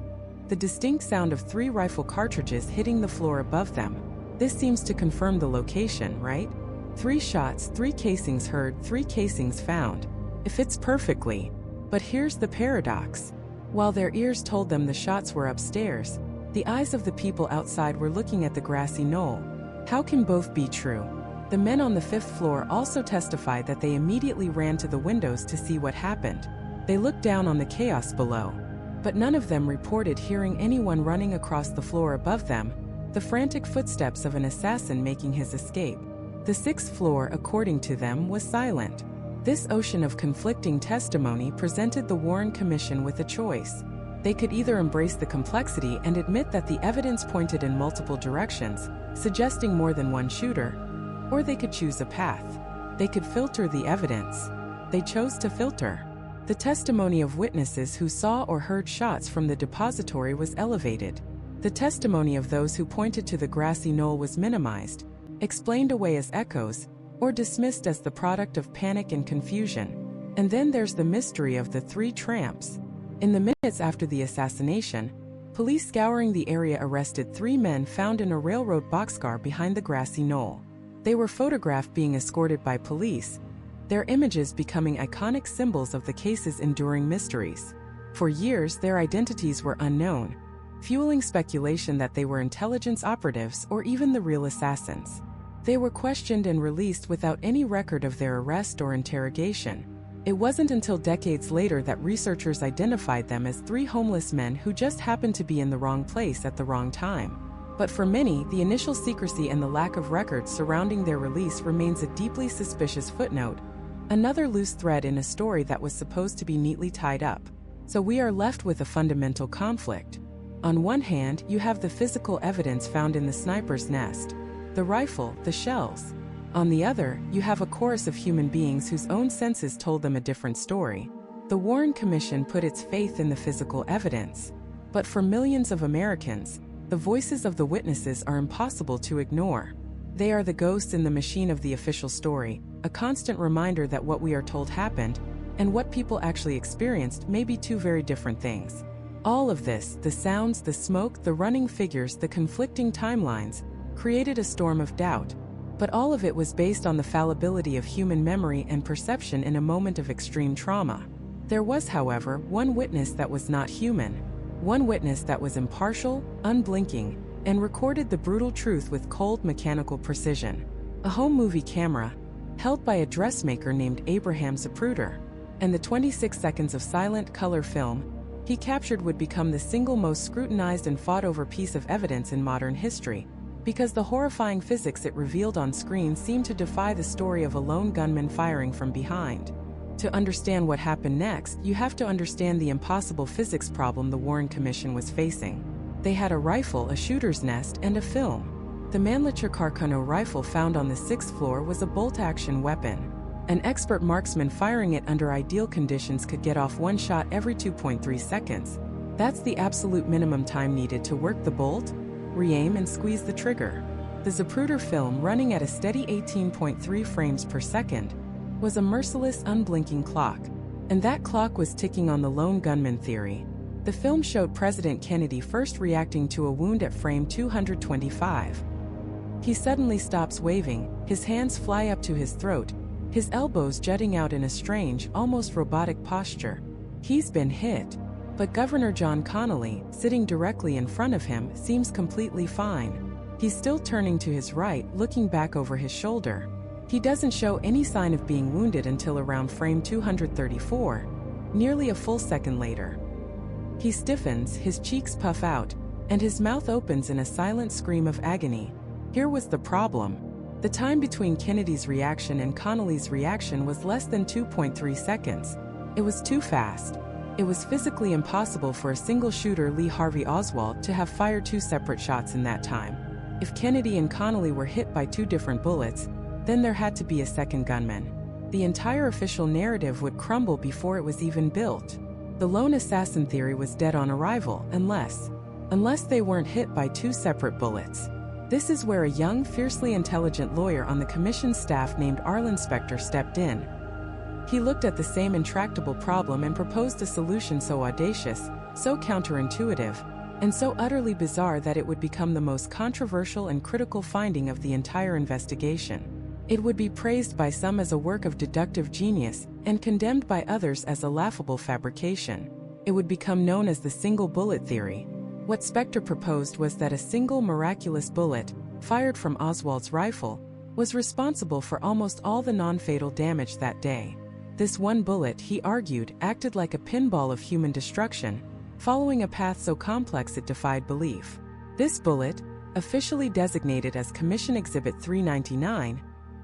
The distinct sound of 3 rifle cartridges hitting the floor above them. This seems to confirm the location, right? 3 shots, 3 casings heard, 3 casings found. It fits perfectly. But here's the paradox. While their ears told them the shots were upstairs, the eyes of the people outside were looking at the grassy knoll. How can both be true? The men on the 5th floor also testified that they immediately ran to the windows to see what happened. They looked down on the chaos below. But none of them reported hearing anyone running across the floor above them, the frantic footsteps of an assassin making his escape. The 6th floor, according to them, was silent. This ocean of conflicting testimony presented the Warren Commission with a choice. They could either embrace the complexity and admit that the evidence pointed in multiple directions, suggesting more than one shooter, or they could choose a path. They could filter the evidence. They chose to filter. The testimony of witnesses who saw or heard shots from the depository was elevated. The testimony of those who pointed to the grassy knoll was minimized, explained away as echoes, or dismissed as the product of panic and confusion. And then there's the mystery of the 3 tramps. In the minutes after the assassination, police scouring the area arrested 3 men found in a railroad boxcar behind the grassy knoll. They were photographed being escorted by police, their images becoming iconic symbols of the case's enduring mysteries. For years, their identities were unknown, fueling speculation that they were intelligence operatives or even the real assassins. They were questioned and released without any record of their arrest or interrogation. It wasn't until decades later that researchers identified them as 3 homeless men who just happened to be in the wrong place at the wrong time. But for many, the initial secrecy and the lack of records surrounding their release remains a deeply suspicious footnote, another loose thread in a story that was supposed to be neatly tied up. So we are left with a fundamental conflict. On one hand, you have the physical evidence found in the sniper's nest, the rifle, the shells. On the other, you have a chorus of human beings whose own senses told them a different story. The Warren Commission put its faith in the physical evidence. But for millions of Americans, the voices of the witnesses are impossible to ignore. They are the ghosts in the machine of the official story, a constant reminder that what we are told happened, and what people actually experienced may be 2 very different things. All of this, the sounds, the smoke, the running figures, the conflicting timelines, created a storm of doubt. But all of it was based on the fallibility of human memory and perception in a moment of extreme trauma. There was, however, one witness that was not human. One witness that was impartial, unblinking, and recorded the brutal truth with cold mechanical precision. A home movie camera, held by a dressmaker named Abraham Zapruder, and the 26 seconds of silent color film he captured would become the single most scrutinized and fought-over piece of evidence in modern history, because the horrifying physics it revealed on screen seemed to defy the story of a lone gunman firing from behind. To understand what happened next, you have to understand the impossible physics problem the Warren Commission was facing. They had a rifle, a shooter's nest, and a film. The Mannlicher Carcano rifle found on the 6th floor was a bolt-action weapon. An expert marksman firing it under ideal conditions could get off 1 shot every 2.3 seconds. That's the absolute minimum time needed to work the bolt, re-aim, and squeeze the trigger. The Zapruder film, running at a steady 18.3 frames per second, was a merciless, unblinking clock. And that clock was ticking on the lone gunman theory. The film showed President Kennedy first reacting to a wound at frame 225. He suddenly stops waving, his hands fly up to his throat, his elbows jutting out in a strange, almost robotic posture. He's been hit. But Governor John Connally, sitting directly in front of him, seems completely fine. He's still turning to his right, looking back over his shoulder. He doesn't show any sign of being wounded until around frame 234, nearly a full second later. He stiffens, his cheeks puff out, and his mouth opens in a silent scream of agony. Here was the problem. The time between Kennedy's reaction and Connally's reaction was less than 2.3 seconds. It was too fast. It was physically impossible for a single shooter, Lee Harvey Oswald, to have fired two separate shots in that time. If Kennedy and Connally were hit by two different bullets, then there had to be a second gunman. The entire official narrative would crumble before it was even built. The lone assassin theory was dead on arrival, unless they weren't hit by two separate bullets. This is where a young, fiercely intelligent lawyer on the commission's staff named Arlen Specter stepped in. He looked at the same intractable problem and proposed a solution so audacious, so counterintuitive, and so utterly bizarre that it would become the most controversial and critical finding of the entire investigation. It would be praised by some as a work of deductive genius and condemned by others as a laughable fabrication. It would become known as the single bullet theory. What Specter proposed was that a single miraculous bullet, fired from Oswald's rifle, was responsible for almost all the non-fatal damage that day. This one bullet, he argued, acted like a pinball of human destruction, following a path so complex it defied belief. This bullet, officially designated as Commission Exhibit 399,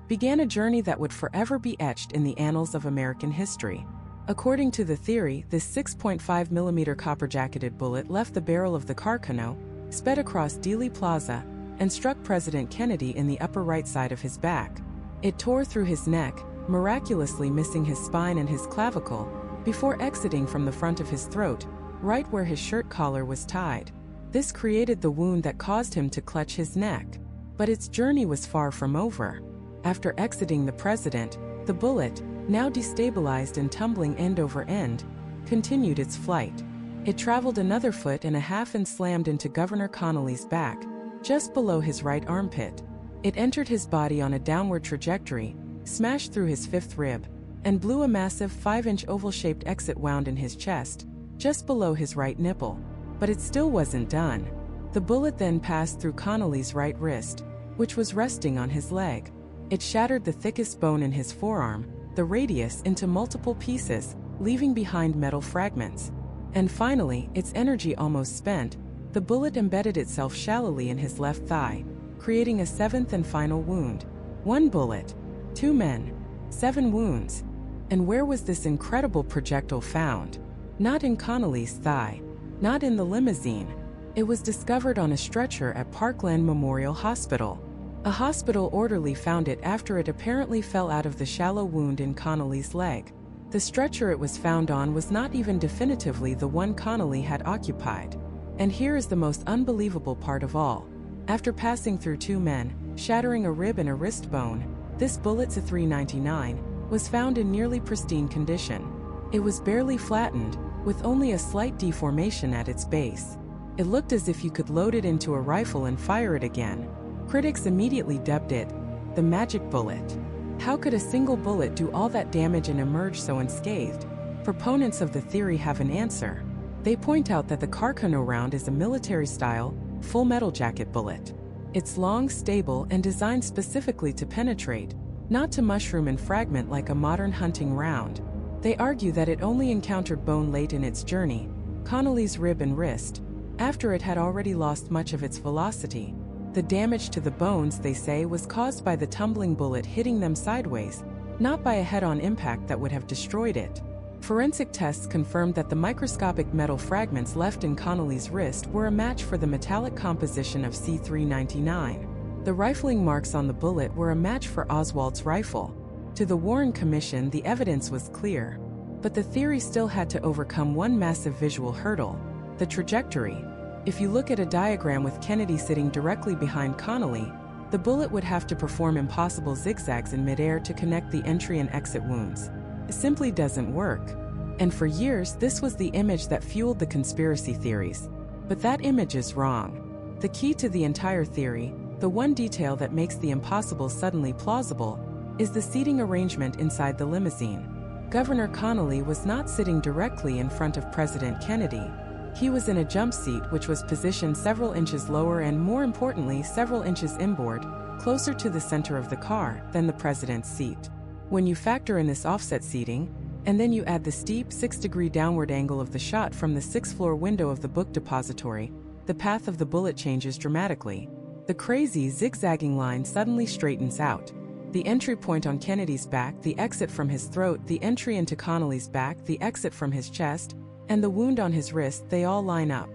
began a journey that would forever be etched in the annals of American history. According to the theory, this 6.5mm copper-jacketed bullet left the barrel of the Carcano, sped across Dealey Plaza, and struck President Kennedy in the upper right side of his back. It tore through his neck, miraculously missing his spine and his clavicle, before exiting from the front of his throat, right where his shirt collar was tied. This created the wound that caused him to clutch his neck. But its journey was far from over. After exiting the president, the bullet, now destabilized and tumbling end over end, continued its flight. It traveled another 1.5 feet and slammed into Governor Connally's back, just below his right armpit. It entered his body on a downward trajectory, smashed through his fifth rib, and blew a massive 5-inch oval-shaped exit wound in his chest, just below his right nipple. But it still wasn't done. The bullet then passed through Connally's right wrist, which was resting on his leg. It shattered the thickest bone in his forearm, the radius, into multiple pieces, leaving behind metal fragments. And finally, its energy almost spent, the bullet embedded itself shallowly in his left thigh, creating a 7th and final wound. One bullet, 2 men, 7 wounds. And where was this incredible projectile found? Not in Connally's thigh, not in the limousine. It was discovered on a stretcher at Parkland Memorial Hospital. A hospital orderly found it after it apparently fell out of the shallow wound in Connally's leg. The stretcher it was found on was not even definitively the one Connally had occupied. And here is the most unbelievable part of all. After passing through 2 men, shattering a rib and a wrist bone, this bullet, a 399, was found in nearly pristine condition. It was barely flattened, with only a slight deformation at its base. It looked as if you could load it into a rifle and fire it again. Critics immediately dubbed it the magic bullet. How could a single bullet do all that damage and emerge so unscathed? Proponents of the theory have an answer. They point out that the Carcano round is a military-style, full metal jacket bullet. It's long, stable, and designed specifically to penetrate, not to mushroom and fragment like a modern hunting round. They argue that it only encountered bone late in its journey, Connally's rib and wrist, after it had already lost much of its velocity. The damage to the bones, they say, was caused by the tumbling bullet hitting them sideways, not by a head-on impact that would have destroyed it. Forensic tests confirmed that the microscopic metal fragments left in Connally's wrist were a match for the metallic composition of C399. The rifling marks on the bullet were a match for Oswald's rifle. To the Warren Commission, the evidence was clear. But the theory still had to overcome one massive visual hurdle: the trajectory. If you look at a diagram with Kennedy sitting directly behind Connally, the bullet would have to perform impossible zigzags in midair to connect the entry and exit wounds. It simply doesn't work. And for years, this was the image that fueled the conspiracy theories. But that image is wrong. The key to the entire theory, The one detail that makes the impossible suddenly plausible is the seating arrangement inside the limousine. Governor Connally was not sitting directly in front of President Kennedy. He was in a jump seat which was positioned several inches lower and, more importantly, several inches inboard, closer to the center of the car than the president's seat. When you factor in this offset seating, and then you add the steep 6-degree downward angle of the shot from the 6th-floor window of the book depository, the path of the bullet changes dramatically. The crazy, zigzagging line suddenly straightens out. The entry point on Kennedy's back, the exit from his throat, the entry into Connally's back, the exit from his chest, and the wound on his wrist, they all line up.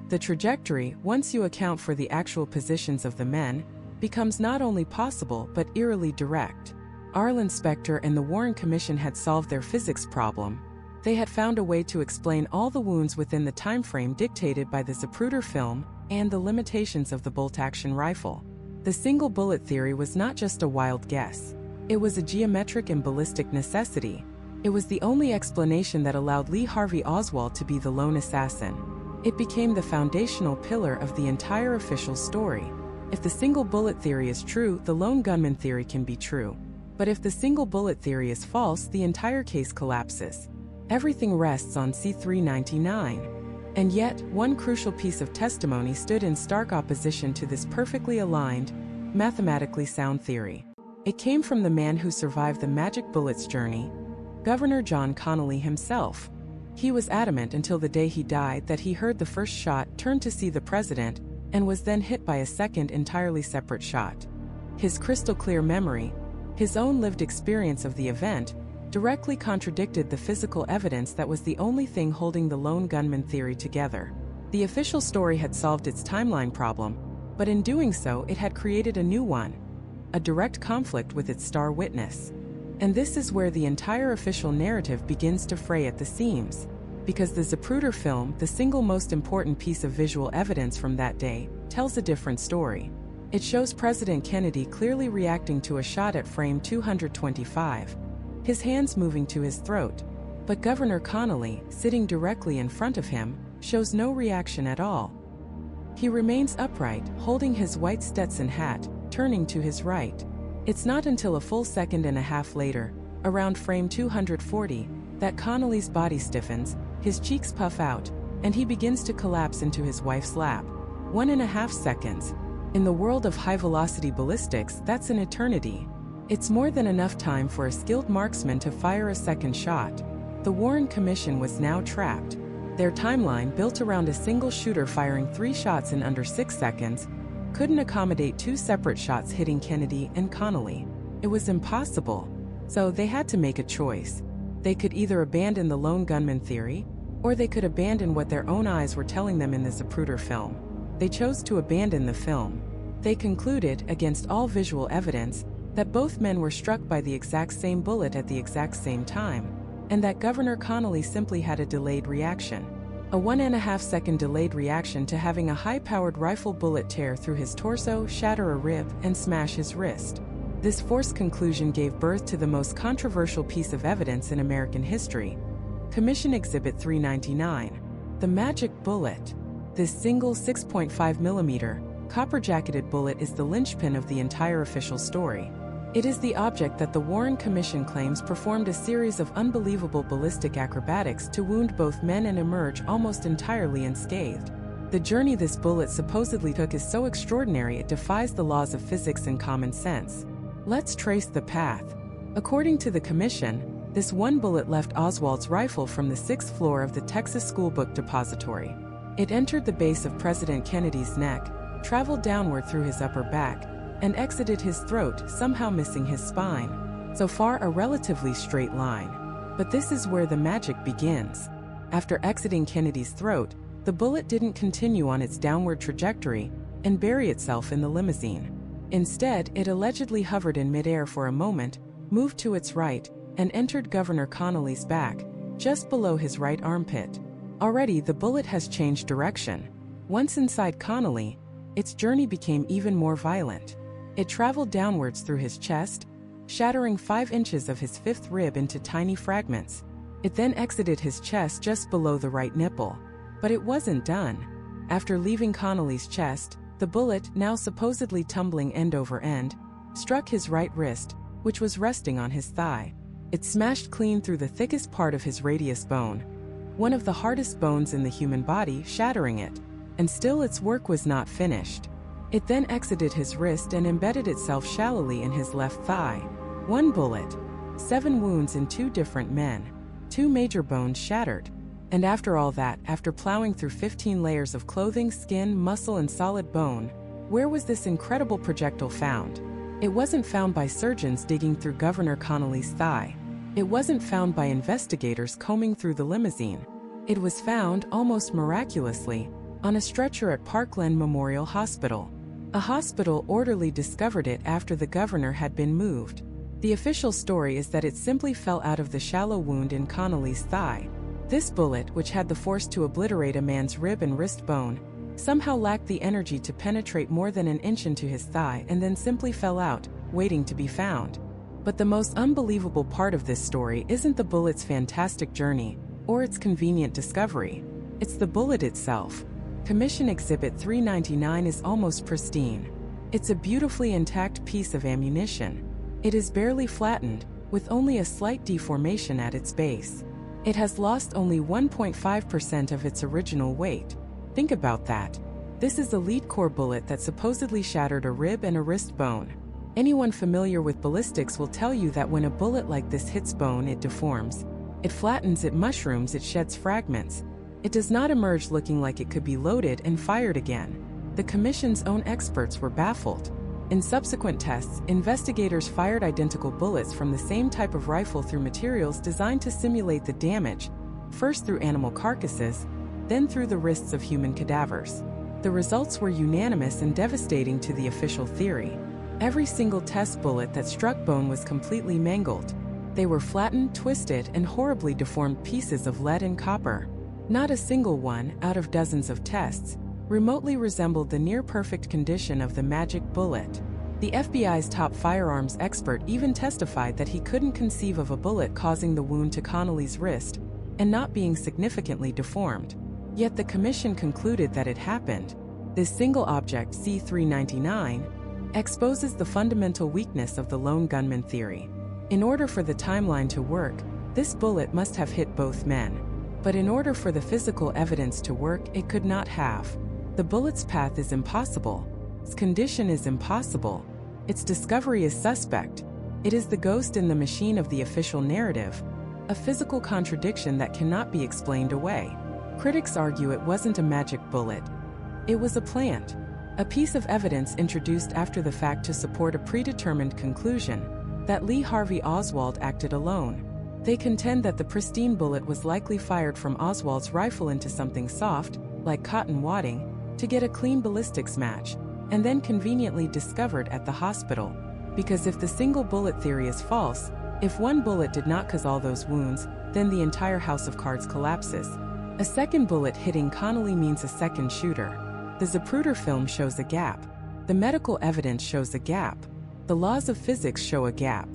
The trajectory, once you account for the actual positions of the men, becomes not only possible but eerily direct. Arlen Specter and the Warren Commission had solved their physics problem. They had found a way to explain all the wounds within the time frame dictated by the Zapruder film and the limitations of the bolt-action rifle. The single bullet theory was not just a wild guess. It was a geometric and ballistic necessity. It was the only explanation that allowed Lee Harvey Oswald to be the lone assassin. It became the foundational pillar of the entire official story. If the single bullet theory is true, the lone gunman theory can be true. But if the single bullet theory is false, the entire case collapses. Everything rests on C-399. And yet, one crucial piece of testimony stood in stark opposition to this perfectly aligned, mathematically sound theory. It came from the man who survived the magic bullet's journey, Governor John Connally himself. He was adamant until the day he died that he heard the first shot, turned to see the president, and was then hit by a second entirely separate shot. His crystal-clear memory, his own lived experience of the event, directly contradicted the physical evidence that was the only thing holding the lone gunman theory together. The official story had solved its timeline problem, but in doing so it had created a new one, a direct conflict with its star witness. And this is where the entire official narrative begins to fray at the seams, because the Zapruder film, the single most important piece of visual evidence from that day, tells a different story. It shows President Kennedy clearly reacting to a shot at frame 225, his hands moving to his throat, but Governor Connally, sitting directly in front of him, shows no reaction at all. He remains upright, holding his white Stetson hat, turning to his right. It's not until a full second and a half later, around frame 240, that Connally's body stiffens, his cheeks puff out, and he begins to collapse into his wife's lap. 1.5 seconds. In the world of high-velocity ballistics, that's an eternity. It's more than enough time for a skilled marksman to fire a second shot. The Warren Commission was now trapped. Their timeline, built around a single shooter firing 3 shots in under 6 seconds, couldn't accommodate 2 separate shots hitting Kennedy and Connally. It was impossible. So they had to make a choice. They could either abandon the lone gunman theory, or they could abandon what their own eyes were telling them in the Zapruder film. They chose to abandon the film. They concluded, against all visual evidence, that both men were struck by the exact same bullet at the exact same time, and that Governor Connally simply had a delayed reaction. A 1.5-second delayed reaction to having a high-powered rifle bullet tear through his torso, shatter a rib, and smash his wrist. This forced conclusion gave birth to the most controversial piece of evidence in American history, Commission Exhibit 399, the magic bullet. This single 6.5mm, copper-jacketed bullet is the linchpin of the entire official story. It is the object that the Warren Commission claims performed a series of unbelievable ballistic acrobatics to wound both men and emerge almost entirely unscathed. The journey this bullet supposedly took is so extraordinary it defies the laws of physics and common sense. Let's trace the path. According to the Commission, this one bullet left Oswald's rifle from the 6th floor of the Texas School Book Depository. It entered the base of President Kennedy's neck, traveled downward through his upper back, and exited his throat, somehow missing his spine. So far, a relatively straight line. But this is where the magic begins. After exiting Kennedy's throat, the bullet didn't continue on its downward trajectory and bury itself in the limousine. Instead, it allegedly hovered in midair for a moment, moved to its right, and entered Governor Connally's back, just below his right armpit. Already, the bullet has changed direction. Once inside Connally, its journey became even more violent. It traveled downwards through his chest, shattering 5 inches of his 5th rib into tiny fragments. It then exited his chest just below the right nipple. But it wasn't done. After leaving Connally's chest, The bullet, now supposedly tumbling end over end, struck his right wrist, which was resting on his thigh. It smashed clean through the thickest part of his radius bone, one of the hardest bones in the human body, shattering it. And still its work was not finished. It then exited his wrist and embedded itself shallowly in his left thigh. One bullet, 7 wounds in 2 different men, 2 major bones shattered. And after all that, after plowing through 15 layers of clothing, skin, muscle, and solid bone, where was this incredible projectile found? It wasn't found by surgeons digging through Governor Connally's thigh. It wasn't found by investigators combing through the limousine. It was found, almost miraculously, on a stretcher at Parkland Memorial Hospital. A hospital orderly discovered it after the governor had been moved. The official story is that it simply fell out of the shallow wound in Connally's thigh. This bullet, which had the force to obliterate a man's rib and wrist bone, somehow lacked the energy to penetrate more than an inch into his thigh and then simply fell out, waiting to be found. But the most unbelievable part of this story isn't the bullet's fantastic journey, or its convenient discovery. It's the bullet itself. Commission Exhibit 399 is almost pristine. It's a beautifully intact piece of ammunition. It is barely flattened, with only a slight deformation at its base. It has lost only 1.5% of its original weight. Think about that. This is a lead core bullet that supposedly shattered a rib and a wrist bone. Anyone familiar with ballistics will tell you that when a bullet like this hits bone, it deforms. It flattens, it mushrooms, it sheds fragments. It does not emerge looking like it could be loaded and fired again. The Commission's own experts were baffled. In subsequent tests, investigators fired identical bullets from the same type of rifle through materials designed to simulate the damage, first through animal carcasses, then through the wrists of human cadavers. The results were unanimous and devastating to the official theory. Every single test bullet that struck bone was completely mangled. They were flattened, twisted, and horribly deformed pieces of lead and copper. Not a single one, out of dozens of tests, remotely resembled the near-perfect condition of the magic bullet. The FBI's top firearms expert even testified that he couldn't conceive of a bullet causing the wound to Connally's wrist and not being significantly deformed. Yet the Commission concluded that it happened. This single object, C-399, exposes the fundamental weakness of the lone gunman theory. In order for the timeline to work, this bullet must have hit both men. But in order for the physical evidence to work, it could not have. The bullet's path is impossible. Its condition is impossible. Its discovery is suspect. It is the ghost in the machine of the official narrative, a physical contradiction that cannot be explained away. Critics argue it wasn't a magic bullet. It was a plant, a piece of evidence introduced after the fact to support a predetermined conclusion that Lee Harvey Oswald acted alone. They contend that the pristine bullet was likely fired from Oswald's rifle into something soft, like cotton wadding, to get a clean ballistics match, and then conveniently discovered at the hospital. Because if the single bullet theory is false, if one bullet did not cause all those wounds, then the entire house of cards collapses. A second bullet hitting Connally means a second shooter. The Zapruder film shows a gap. The medical evidence shows a gap. The laws of physics show a gap.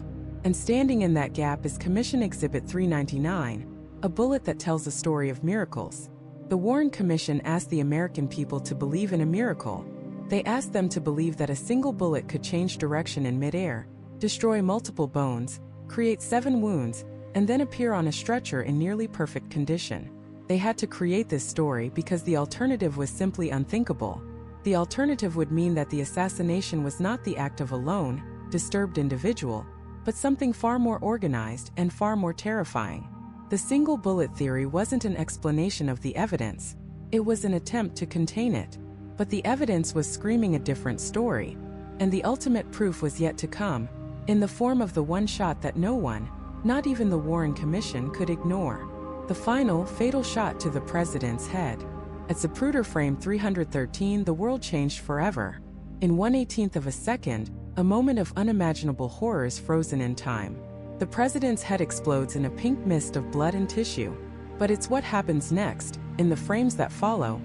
And standing in that gap is Commission Exhibit 399, a bullet that tells a story of miracles. The Warren Commission asked the American people to believe in a miracle. They asked them to believe that a single bullet could change direction in midair, destroy multiple bones, create 7 wounds, and then appear on a stretcher in nearly perfect condition. They had to create this story because the alternative was simply unthinkable. The alternative would mean that the assassination was not the act of a lone, disturbed individual, but something far more organized and far more terrifying. The single bullet theory wasn't an explanation of the evidence. It was an attempt to contain it. But the evidence was screaming a different story. And the ultimate proof was yet to come, in the form of the one shot that no one, not even the Warren Commission, could ignore. The final, fatal shot to the president's head. At Zapruder frame 313, the world changed forever. In 1/18 of a second, a moment of unimaginable horror is frozen in time. The president's head explodes in a pink mist of blood and tissue. But it's what happens next, in the frames that follow,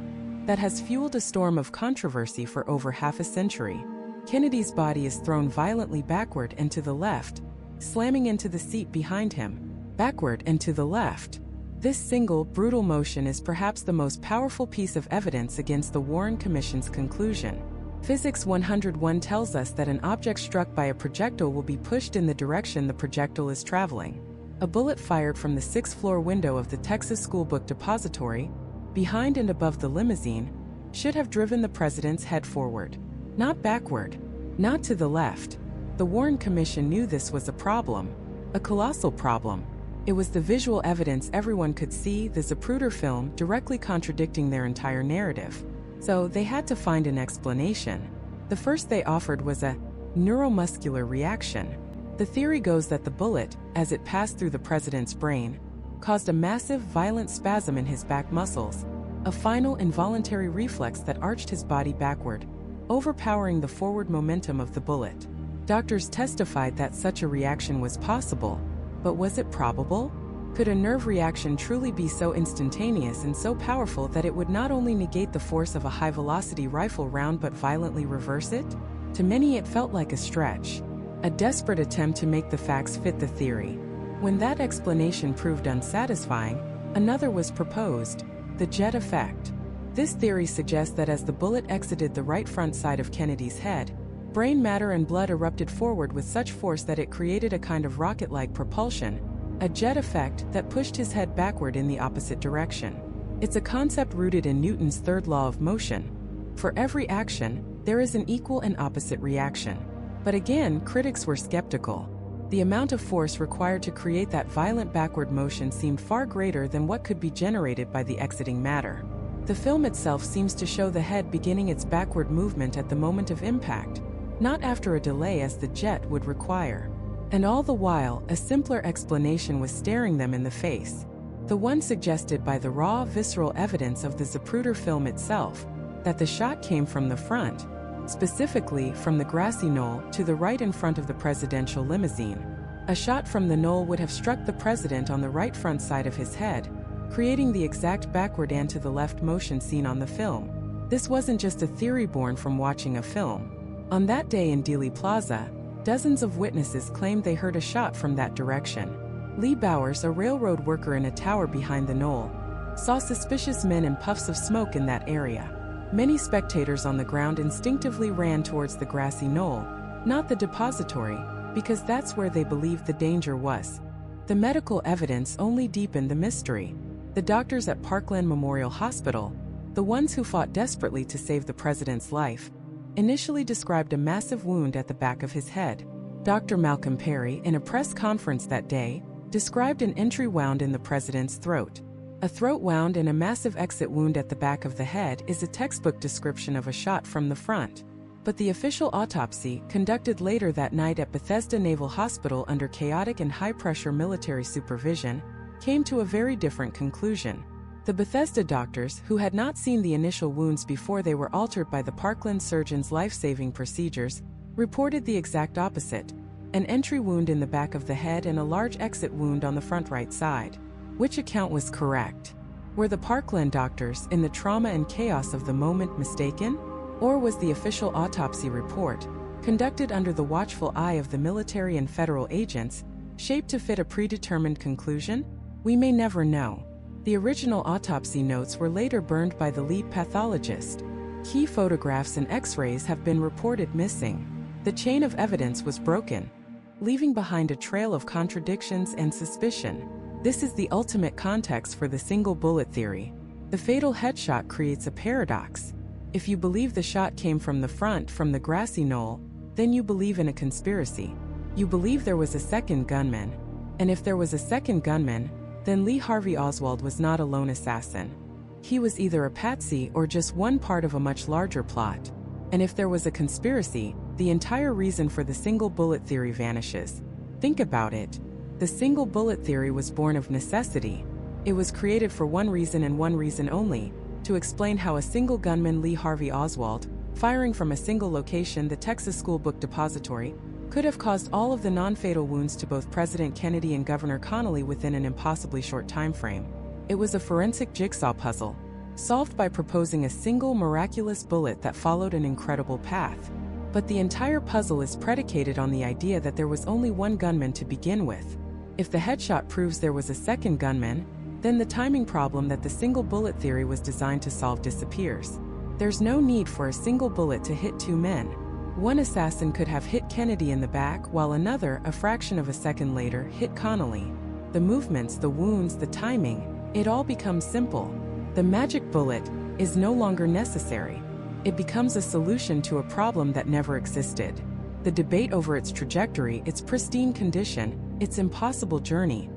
that has fueled a storm of controversy for over half a century. Kennedy's body is thrown violently backward and to the left, slamming into the seat behind him, backward and to the left. This single, brutal motion is perhaps the most powerful piece of evidence against the Warren Commission's conclusion. Physics 101 tells us that an object struck by a projectile will be pushed in the direction the projectile is traveling. A bullet fired from the 6th floor window of the Texas School Book Depository, behind and above the limousine, should have driven the president's head forward, not backward, not to the left. The Warren Commission knew this was a problem, a colossal problem. It was the visual evidence everyone could see, the Zapruder film, directly contradicting their entire narrative. So they had to find an explanation. The first they offered was a neuromuscular reaction. The theory goes that the bullet, as it passed through the president's brain, caused a massive, violent spasm in his back muscles, a final involuntary reflex that arched his body backward, overpowering the forward momentum of the bullet. Doctors testified that such a reaction was possible, but was it probable? Could a nerve reaction truly be so instantaneous and so powerful that it would not only negate the force of a high-velocity rifle round but violently reverse it? To many it felt like a stretch, a desperate attempt to make the facts fit the theory. When that explanation proved unsatisfying, another was proposed, the jet effect. This theory suggests that as the bullet exited the right front side of Kennedy's head, brain matter and blood erupted forward with such force that it created a kind of rocket-like propulsion, a jet effect that pushed his head backward in the opposite direction. It's a concept rooted in Newton's third law of motion. For every action, there is an equal and opposite reaction. But again, critics were skeptical. The amount of force required to create that violent backward motion seemed far greater than what could be generated by the exiting matter. The film itself seems to show the head beginning its backward movement at the moment of impact, not after a delay as the jet would require. And all the while, a simpler explanation was staring them in the face. The one suggested by the raw, visceral evidence of the Zapruder film itself, that the shot came from the front, specifically from the grassy knoll to the right in front of the presidential limousine. A shot from the knoll would have struck the president on the right front side of his head, creating the exact backward and to the left motion seen on the film. This wasn't just a theory born from watching a film. On that day in Dealey Plaza, dozens of witnesses claimed they heard a shot from that direction. Lee Bowers, a railroad worker in a tower behind the knoll, saw suspicious men and puffs of smoke in that area. Many spectators on the ground instinctively ran towards the grassy knoll, not the depository, because that's where they believed the danger was. The medical evidence only deepened the mystery. The doctors at Parkland Memorial Hospital, the ones who fought desperately to save the president's life, initially described a massive wound at the back of his head. Dr. Malcolm Perry, in a press conference that day, described an entry wound in the president's throat. A throat wound and a massive exit wound at the back of the head is a textbook description of a shot from the front. But the official autopsy, conducted later that night at Bethesda Naval Hospital under chaotic and high-pressure military supervision, came to a very different conclusion. The Bethesda doctors, who had not seen the initial wounds before they were altered by the Parkland surgeon's life-saving procedures, reported the exact opposite: an entry wound in the back of the head and a large exit wound on the front right side. Which account was correct? Were the Parkland doctors, in the trauma and chaos of the moment, mistaken? Or was the official autopsy report, conducted under the watchful eye of the military and federal agents, shaped to fit a predetermined conclusion? We may never know. The original autopsy notes were later burned by the lead pathologist. Key photographs and X-rays have been reported missing. The chain of evidence was broken, leaving behind a trail of contradictions and suspicion. This is the ultimate context for the single bullet theory. The fatal headshot creates a paradox. If you believe the shot came from the front, from the grassy knoll, then you believe in a conspiracy. You believe there was a second gunman. And if there was a second gunman, then Lee Harvey Oswald was not a lone assassin. He was either a patsy or just one part of a much larger plot. And if there was a conspiracy, the entire reason for the single bullet theory vanishes. Think about it. The single bullet theory was born of necessity. It was created for one reason and one reason only: to explain how a single gunman, Lee Harvey Oswald, firing from a single location, the Texas School Book Depository, could have caused all of the non-fatal wounds to both President Kennedy and Governor Connally within an impossibly short time frame. It was a forensic jigsaw puzzle, solved by proposing a single miraculous bullet that followed an incredible path. But the entire puzzle is predicated on the idea that there was only one gunman to begin with. If the headshot proves there was a second gunman, then the timing problem that the single bullet theory was designed to solve disappears. There's no need for a single bullet to hit two men. One assassin could have hit Kennedy in the back while another, a fraction of a second later, hit Connally. The movements, the wounds, the timing, it all becomes simple. The magic bullet is no longer necessary. It becomes a solution to a problem that never existed. The debate over its trajectory, its pristine condition, its impossible journey,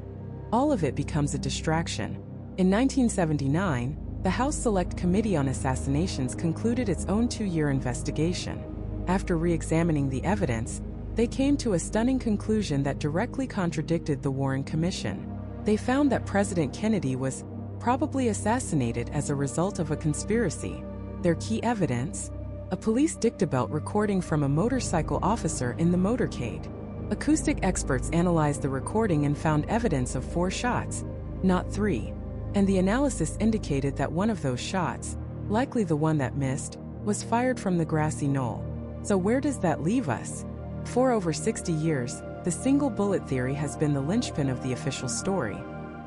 all of it becomes a distraction. In 1979, the House Select Committee on Assassinations concluded its own 2-year investigation. After re-examining the evidence, they came to a stunning conclusion that directly contradicted the Warren Commission. They found that President Kennedy was probably assassinated as a result of a conspiracy. Their key evidence? A police dictabelt recording from a motorcycle officer in the motorcade. Acoustic experts analyzed the recording and found evidence of 4 shots, not 3. And the analysis indicated that one of those shots, likely the one that missed, was fired from the grassy knoll. So where does that leave us? For over 60 years, the single bullet theory has been the linchpin of the official story.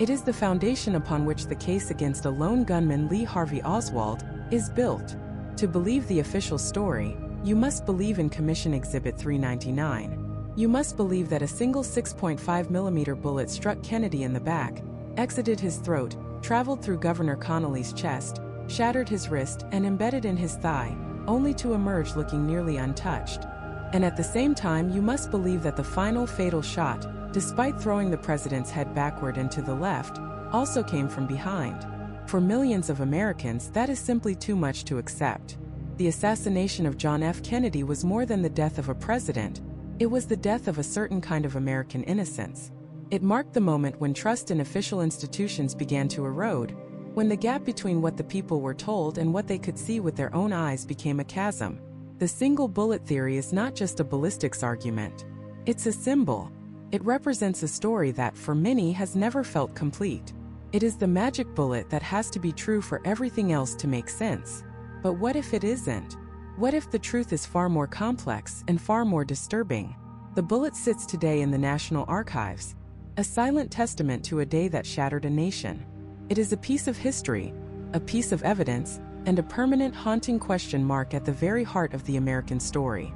It is the foundation upon which the case against a lone gunman, Lee Harvey Oswald, is built. To believe the official story, you must believe in Commission Exhibit 399. You must believe that a single 6.5mm bullet struck Kennedy in the back, exited his throat, traveled through Governor Connally's chest, shattered his wrist, and embedded in his thigh, only to emerge looking nearly untouched. And at the same time, you must believe that the final fatal shot, despite throwing the president's head backward and to the left, also came from behind. For millions of Americans, that is simply too much to accept. The assassination of John F. Kennedy was more than the death of a president. It was the death of a certain kind of American innocence. It marked the moment when trust in official institutions began to erode, when the gap between what the people were told and what they could see with their own eyes became a chasm. The single bullet theory is not just a ballistics argument. It's a symbol. It represents a story that, for many, has never felt complete. It is the magic bullet that has to be true for everything else to make sense. But what if it isn't? What if the truth is far more complex and far more disturbing? The bullet sits today in the National Archives, a silent testament to a day that shattered a nation. It is a piece of history, a piece of evidence, and a permanent haunting question mark at the very heart of the American story.